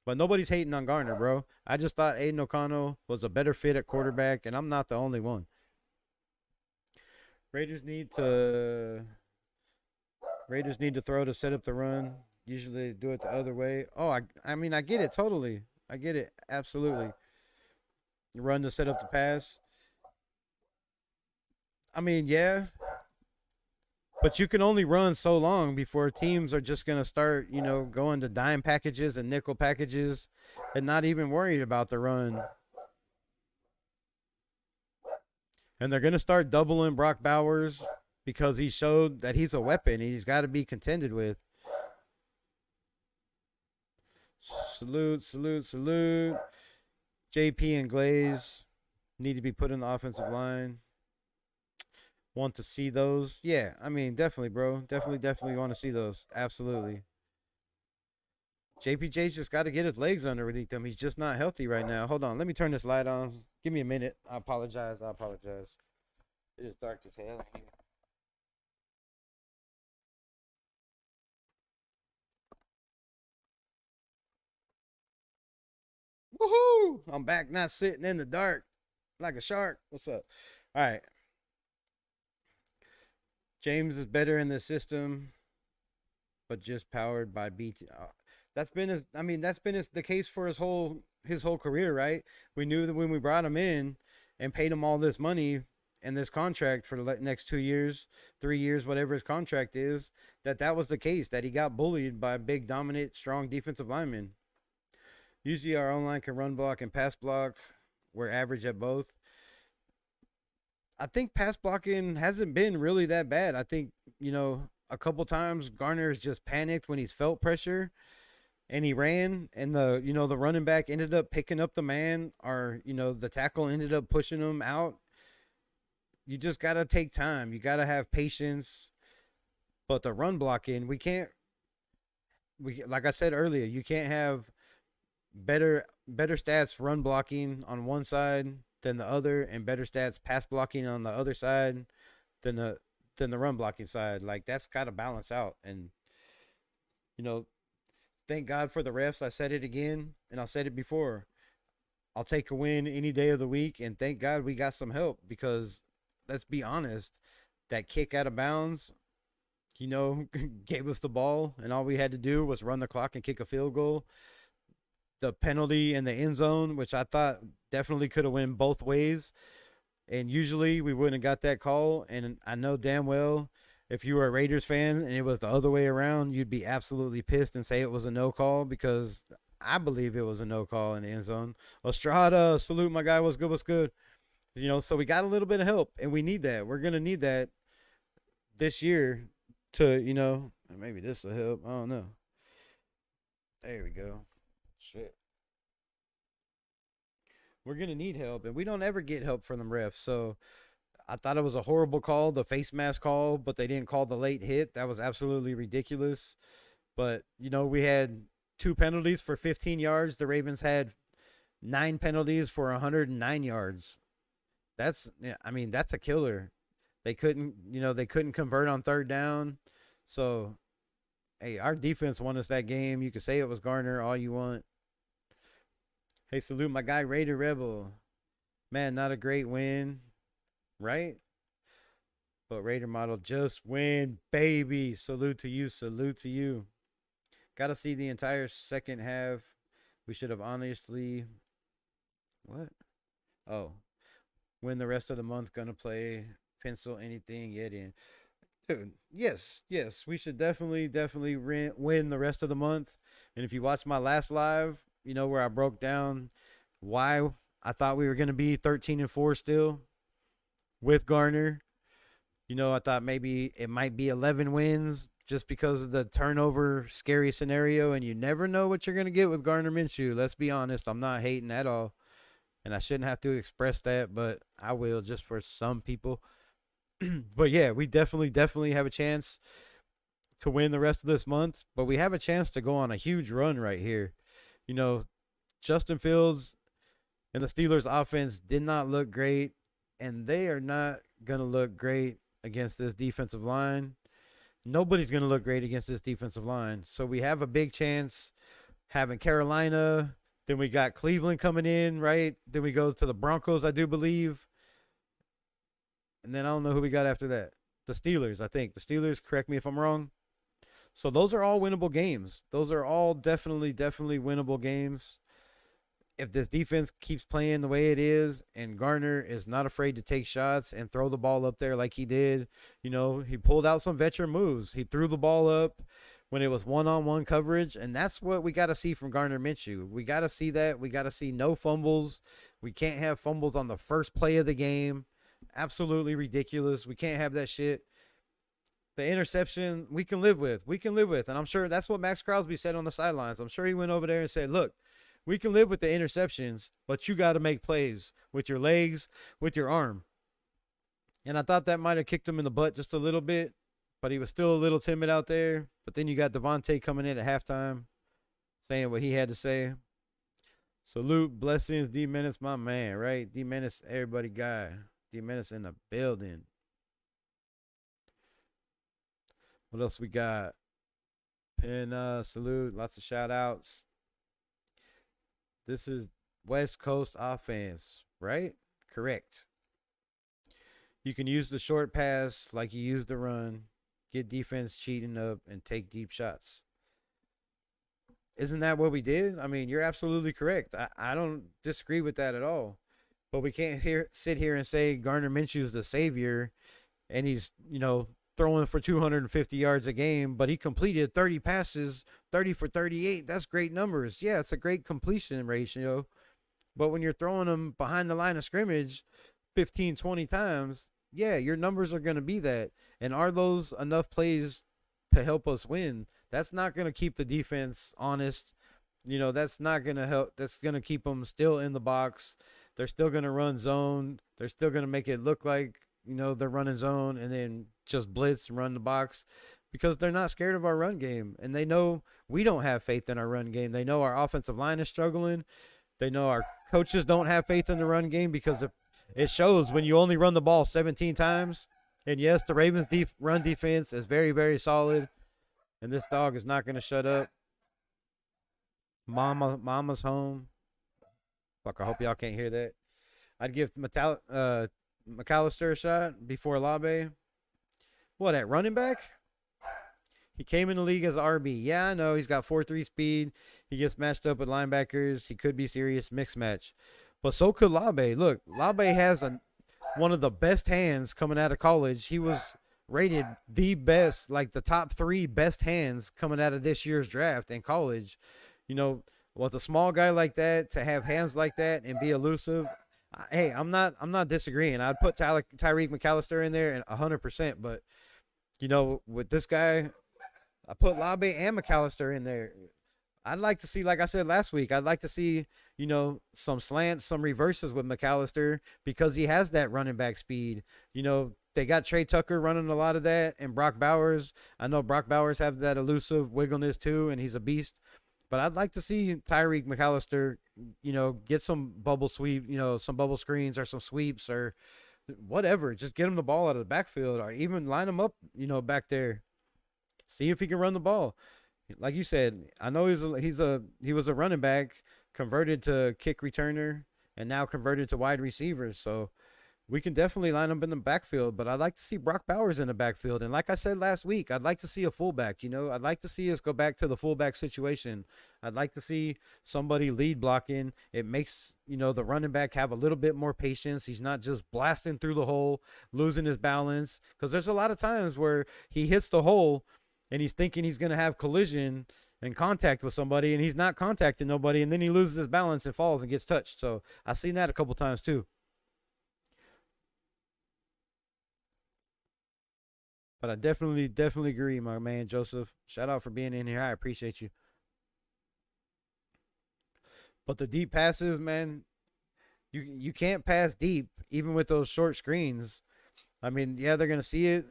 But nobody's hating on Garner, bro. I just thought Aiden O'Connell was a better fit at quarterback, and I'm not the only one. Raiders need to throw to set up the run. Usually they do it the other way. Oh, I mean, I get it totally. I get it. Absolutely. Run to set up the pass. I mean, yeah, but you can only run so long before teams are just going to start, going to dime packages and nickel packages and not even worried about the run. And they're going to start doubling Brock Bowers because he showed that he's a weapon. He's got to be contended with. Salute, salute, salute. JP and Glaze need to be put in the offensive line. Want to see those? Yeah, I mean, definitely, bro. Definitely want to see those. Absolutely. JPJ's just got to get his legs underneath him. He's just not healthy right now. Hold on. Let me turn this light on. Give me a minute. I apologize. It is dark as hell in here. Woohoo! I'm back, not sitting in the dark like a shark. What's up? All right. James is better in the system, but just powered by BT. That's been the case for his whole career, right? We knew that when we brought him in and paid him all this money and this contract for the next 2 years, 3 years, whatever his contract is, that was the case, that he got bullied by big, dominant, strong defensive linemen. Usually our online can run block and pass block. We're average at both. I think pass blocking hasn't been really that bad. I think, a couple times Garner's just panicked when he's felt pressure and he ran, and the running back ended up picking up the man, or, the tackle ended up pushing him out. You just got to take time. You got to have patience. But the run blocking, like I said earlier, you can't have better stats run blocking on one side than the other, and better stats pass blocking on the other side than the run blocking side. Like, that's got to balance out. And thank God for the refs. I said it again, and I said it before. I'll take a win any day of the week, and thank God we got some help, because let's be honest, that kick out of bounds, gave us the ball, and all we had to do was run the clock and kick a field goal. The penalty in the end zone, which I thought definitely could have went both ways, and usually we wouldn't have got that call. And I know damn well if you were a Raiders fan and it was the other way around, you'd be absolutely pissed and say it was a no call, because I believe it was a no call in the end zone. Estrada, salute my guy. What's good? So we got a little bit of help, and we need that. We're gonna need that this year to, maybe this will help. I don't know. There we go. Shit. We're going to need help, and we don't ever get help from the refs. So I thought it was a horrible call, the face mask call, but they didn't call the late hit. That was absolutely ridiculous. But, we had 2 penalties for 15 yards. The Ravens had 9 penalties for 109 yards. That's a killer. They couldn't convert on third down. So, hey, our defense won us that game. You can say it was Garner all you want. Hey, salute my guy, Raider Rebel. Man, not a great win, right? But Raider model just win, baby. Salute to you. Salute to you. Got to see the entire second half. We should have honestly... What? Oh. Win the rest of the month. Gonna play. Pencil anything yet in. Dude, yes. We should definitely win the rest of the month. And if you watch my last live, where I broke down why I thought we were going to be 13-4 still with Garner, I thought maybe it might be 11 wins just because of the turnover scary scenario, and you never know what you're going to get with Garner Minshew. Let's be honest. I'm not hating at all, and I shouldn't have to express that, but I will just for some people. But yeah, we definitely have a chance to win the rest of this month, but we have a chance to go on a huge run right here. You know, Justin Fields and the Steelers offense did not look great, and they are not going to look great against this defensive line. Nobody's going to look great against this defensive line. So we have a big chance having Carolina. Then we got Cleveland coming in, right? Then we go to the Broncos, I do believe. And then I don't know who we got after that. The Steelers, I think. The Steelers, correct me if I'm wrong. So those are all winnable games. Those are all definitely winnable games. If this defense keeps playing the way it is and Garner is not afraid to take shots and throw the ball up there like he did, he pulled out some veteran moves. He threw the ball up when it was one-on-one coverage, and that's what we got to see from Garner Minshew. We got to see that. We got to see no fumbles. We can't have fumbles on the first play of the game. Absolutely ridiculous. We can't have that shit. The interception we can live with. And I'm sure that's what Max Crosby said on the sidelines. I'm sure he went over there and said, look, we can live with the interceptions, but you got to make plays with your legs, with your arm. And I thought that might have kicked him in the butt just a little bit, but he was still a little timid out there. But then you got Devonte coming in at halftime saying what he had to say. Salute, blessings, D-Menace, my man, right? D-Menace, everybody guy. D-Menace in the building. What else we got? Pin, salute, lots of shout outs. This is West Coast offense, right? Correct. You can use the short pass like you use the run, get defense cheating up, and take deep shots. Isn't that what we did? I mean, you're absolutely correct. I don't disagree with that at all. But we can't sit here and say Garner Minshew's the savior and he's, throwing for 250 yards a game, but he completed 30 passes, 30 for 38. That's great numbers. Yeah, it's a great completion ratio. But when you're throwing them behind the line of scrimmage 15, 20 times, yeah, your numbers are going to be that. And are those enough plays to help us win? That's not going to keep the defense honest. That's not going to help. That's going to keep them still in the box. They're still going to run zone. They're still going to make it look like, they're running zone and then just blitz and run the box because they're not scared of our run game. And they know we don't have faith in our run game. They know our offensive line is struggling. They know our coaches don't have faith in the run game because it shows when you only run the ball 17 times. And yes, the Ravens run defense is very, very solid. And this dog is not going to shut up. Mama's home. Fuck, I hope y'all can't hear that. I'd give McAllister a shot before Labe. What, at running back? He came in the league as RB. Yeah, I know. He's got 4.3 speed. He gets matched up with linebackers. He could be serious mixed match. But so could Labe. Look, Labe has one of the best hands coming out of college. He was rated the best, like the top 3 best hands coming out of this year's draft in college. With a small guy like that, to have hands like that and be elusive, hey, I'm not disagreeing. I'd put Tyreek McAllister in there 100%, but with this guy, I put Labe and McAllister in there. I'd like to see, like I said last week, I'd like to see, some slants, some reverses with McAllister because he has that running back speed. They got Trey Tucker running a lot of that and Brock Bowers. I know Brock Bowers have that elusive wiggleness too, and he's a beast. But I'd like to see Tyreek McAllister, get some bubble sweep, some bubble screens or some sweeps or whatever. Just get him the ball out of the backfield or even line him up, back there. See if he can run the ball. Like you said, I know he was a running back, converted to kick returner, and now converted to wide receiver. So we can definitely line him in the backfield, but I'd like to see Brock Bowers in the backfield. And like I said last week, I'd like to see a fullback. I'd like to see us go back to the fullback situation. I'd like to see somebody lead blocking. It makes, the running back have a little bit more patience. He's not just blasting through the hole, losing his balance. Because there's a lot of times where he hits the hole and he's thinking he's going to have collision and contact with somebody, and he's not contacting nobody, and then he loses his balance and falls and gets touched. So I've seen that a couple times too. But I definitely agree, my man Joseph. Shout out for being in here. I appreciate you. But the deep passes, man, you can't pass deep even with those short screens. I mean, yeah, they're gonna see it,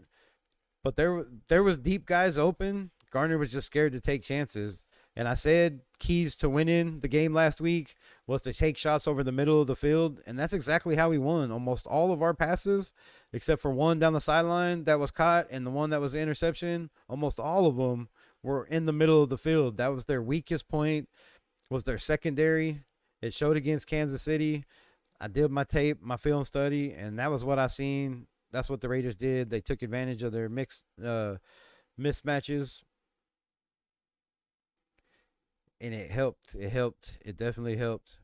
but there was deep guys open. Garner was just scared to take chances. And I said keys to winning the game last week was to take shots over the middle of the field, and that's exactly how we won. Almost all of our passes, except for one down the sideline that was caught and the one that was an interception, almost all of them were in the middle of the field. That was their weakest point, was their secondary. It showed against Kansas City. I did my tape, my film study, and that was what I seen. That's what the Raiders did. They took advantage of their mixed mismatches. And it helped. It helped. It definitely helped.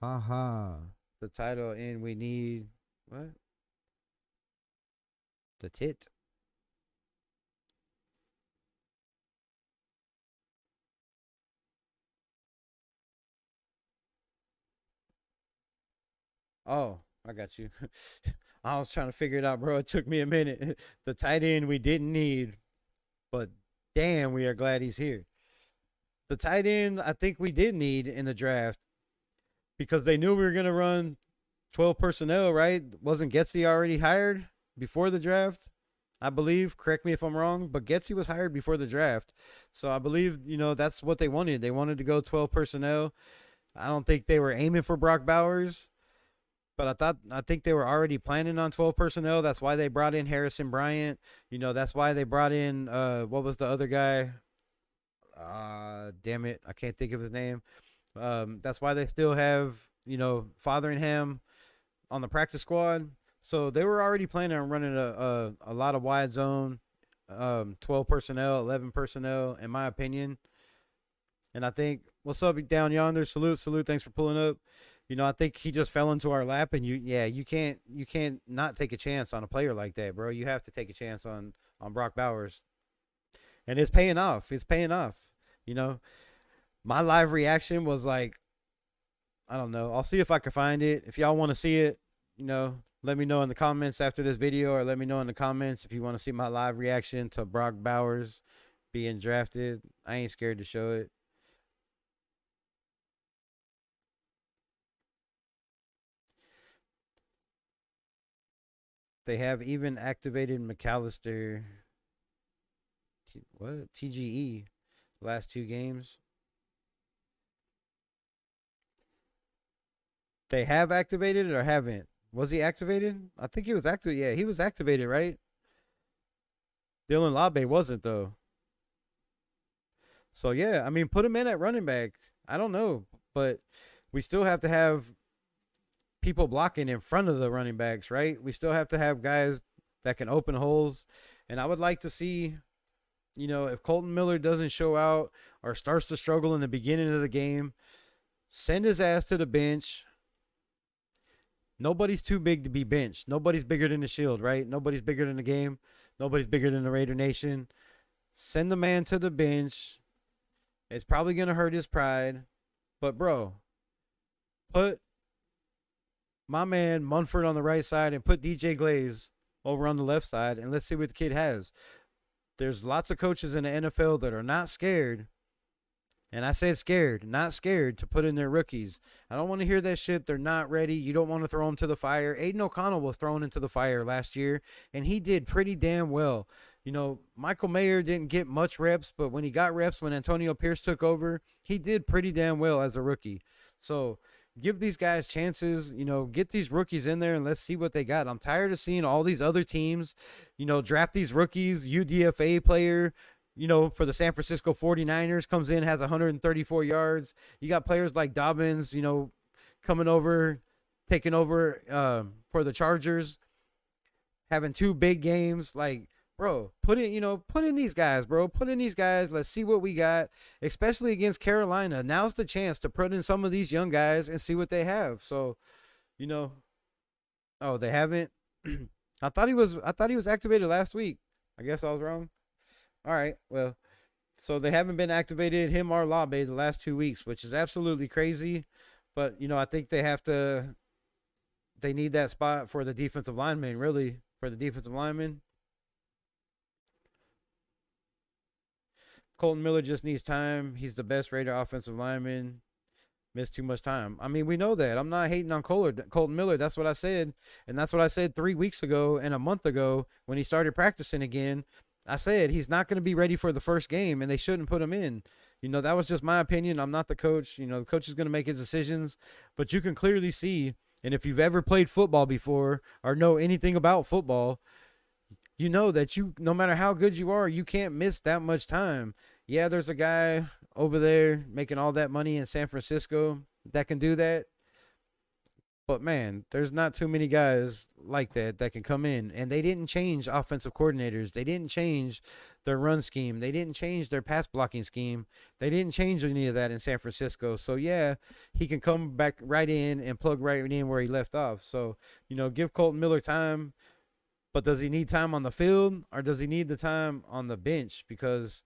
Haha. The title, and we need what? The tit. Oh, I got you. I was trying to figure it out, bro. It took me a minute. The tight end we didn't need, but damn, we are glad he's here. The tight end I think we did need in the draft because they knew we were going to run 12 personnel, right? Wasn't Getsy already hired before the draft? I believe, correct me if I'm wrong, but Getsy was hired before the draft. So I believe, that's what they wanted. They wanted to go 12 personnel. I don't think they were aiming for Brock Bowers, but I think they were already planning on 12 personnel. That's why they brought in Harrison Bryant. that's why they brought in what was the other guy? Damn it, I can't think of his name. That's why they still have, Fotheringham on the practice squad. So they were already planning on running a lot of wide zone, 12 personnel, 11 personnel, in my opinion. And I think, what's up down yonder? Salute. Thanks for pulling up. I think he just fell into our lap, and you can't not take a chance on a player like that, bro. You have to take a chance on Brock Bowers. And it's paying off. My live reaction was like, I don't know. I'll see if I can find it. If y'all want to see it, let me know in the comments after this video, or let me know in the comments if you want to see my live reaction to Brock Bowers being drafted. I ain't scared to show it. They have even activated McAllister. What? TGE. Last two games. They have activated it or haven't? Was he activated? I think he was activated. Yeah, he was activated, right? Dylan Labe wasn't, though. So, yeah, I mean, put him in at running back. I don't know. But we still have to have people blocking in front of the running backs, right? We still have to have guys that can open holes. And I would like to see, if Colton Miller doesn't show out or starts to struggle in the beginning of the game, send his ass to the bench. Nobody's too big to be benched. Nobody's bigger than the Shield, right? Nobody's bigger than the game. Nobody's bigger than the Raider Nation. Send the man to the bench. It's probably going to hurt his pride. But, bro, put my man Munford on the right side and put DJ Glaze over on the left side, and let's see what the kid has. There's lots of coaches in the NFL that are not scared. And I said scared, not scared to put in their rookies. I don't want to hear that shit. They're not ready. You don't want to throw them to the fire. Aiden O'Connell was thrown into the fire last year, and he did pretty damn well. Michael Mayer didn't get much reps, but when he got reps, when Antonio Pierce took over, he did pretty damn well as a rookie. So give these guys chances, get these rookies in there and let's see what they got. I'm tired of seeing all these other teams, draft these rookies, UDFA player, for the San Francisco 49ers, comes in, has 134 yards. You got players like Dobbins, coming over, taking over for the Chargers, having two big games. Like, bro, put in these guys, bro. Put in these guys. Let's see what we got, especially against Carolina. Now's the chance to put in some of these young guys and see what they have. So, oh, they haven't. I thought he was activated last week. I guess I was wrong. All right, well, so they haven't been activated, him or Labe, the last 2 weeks, which is absolutely crazy. But, I think they need that spot for the defensive lineman, really, for the defensive lineman. Colton Miller just needs time. He's the best Raider offensive lineman. Missed too much time. I mean, we know that. I'm not hating on Colton Miller. That's what I said. And that's what I said 3 weeks ago and a month ago when he started practicing again. I said he's not going to be ready for the first game, and they shouldn't put him in. That was just my opinion. I'm not the coach. The coach is going to make his decisions. But you can clearly see, and if you've ever played football before or know anything about football, you know that no matter how good you are, you can't miss that much time. Yeah, there's a guy over there making all that money in San Francisco that can do that. But, man, there's not too many guys like that can come in. And they didn't change offensive coordinators. They didn't change their run scheme. They didn't change their pass blocking scheme. They didn't change any of that in San Francisco. So, yeah, he can come back right in and plug right in where he left off. So, give Colton Miller time. But does he need time on the field or does he need the time on the bench? Because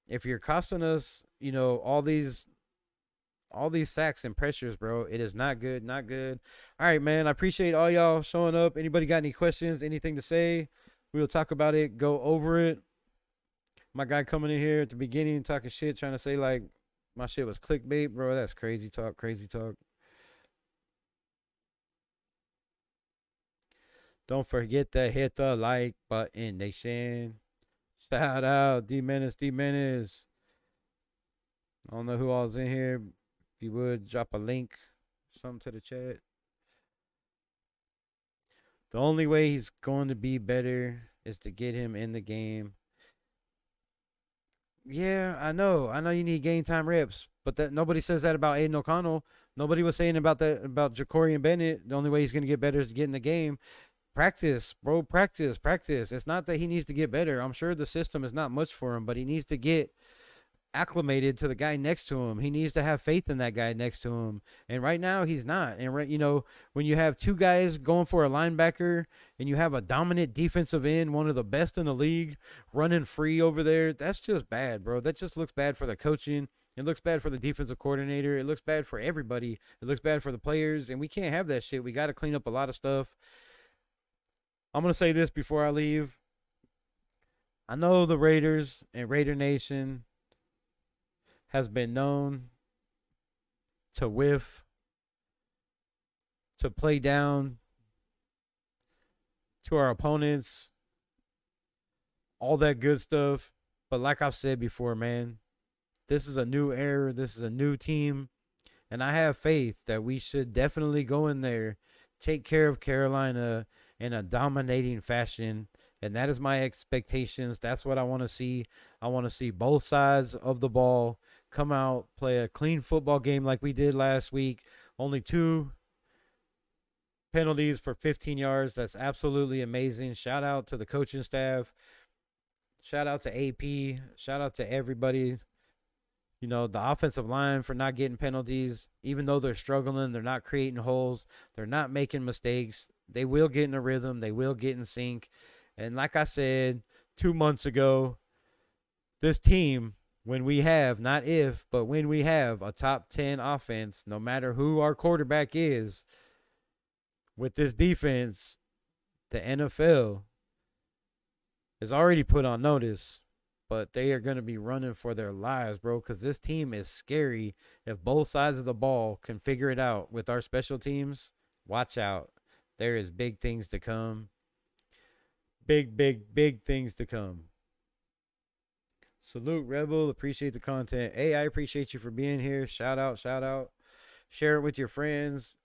if you're costing us, all these sacks and pressures, bro, it is not good, not good. All right, man, I appreciate all y'all showing up. Anybody got any questions, anything to say? We'll talk about it, go over it. My guy coming in here at the beginning talking shit, trying to say, like, my shit was clickbait, bro. That's crazy talk, crazy talk. Don't forget to hit the like button, nation. Shout out, D-Menace. I don't know who all's in here. If you would, drop a link, something to the chat. The only way he's going to be better is to get him in the game. Yeah, I know you need game time reps, but that nobody says that about Aiden O'Connell. Nobody was saying about that about Ja'Cory Bennett. The only way he's going to get better is to get in the game. Practice, bro, practice. It's not that he needs to get better. I'm sure the system is not much for him, but he needs to get acclimated to the guy next to him. He needs to have faith in that guy next to him. And right now he's not. And when you have two guys going for a linebacker and you have a dominant defensive end, one of the best in the league, running free over there, that's just bad, bro. That just looks bad for the coaching. It looks bad for the defensive coordinator. It looks bad for everybody. It looks bad for the players. And we can't have that shit. We got to clean up a lot of stuff. I'm going to say this before I leave. I know the Raiders and Raider Nation has been known to whiff, to play down to our opponents, all that good stuff. But like I've said before, man, this is a new era. This is a new team. And I have faith that we should definitely go in there, take care of Carolina in a dominating fashion. And that is my expectations. That's what I want to see. I want to see both sides of the ball come out, play a clean football game like we did last week. Only 2 penalties for 15 yards. That's absolutely amazing. Shout out to the coaching staff. Shout out to AP. Shout out to everybody. The offensive line for not getting penalties. Even though they're struggling, they're not creating holes. They're not making mistakes. They will get in a rhythm. They will get in sync. And like I said 2 months ago, this team, when we have, not if, but when we have a top 10 offense, no matter who our quarterback is, with this defense, the NFL is already put on notice, but they are going to be running for their lives, bro, because this team is scary. If both sides of the ball can figure it out with our special teams, watch out. There is big things to come. Big things to come. Salute, Rebel. Appreciate the content. Hey, I appreciate you for being here. Shout out. Share it with your friends.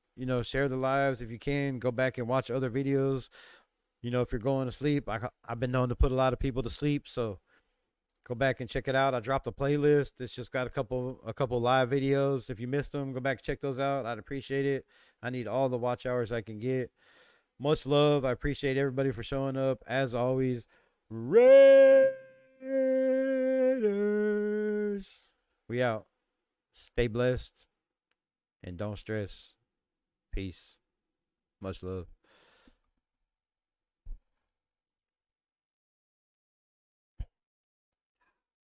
Share the lives if you can. Go back and watch other videos. If you're going to sleep, I've been known to put a lot of people to sleep, so go back and check it out. I dropped a playlist. It's just got a couple live videos. If you missed them, go back and check those out. I'd appreciate it. I need all the watch hours I can get. Much love. I appreciate everybody for showing up. As always, Raiders. We out. Stay blessed and don't stress. Peace. Much love.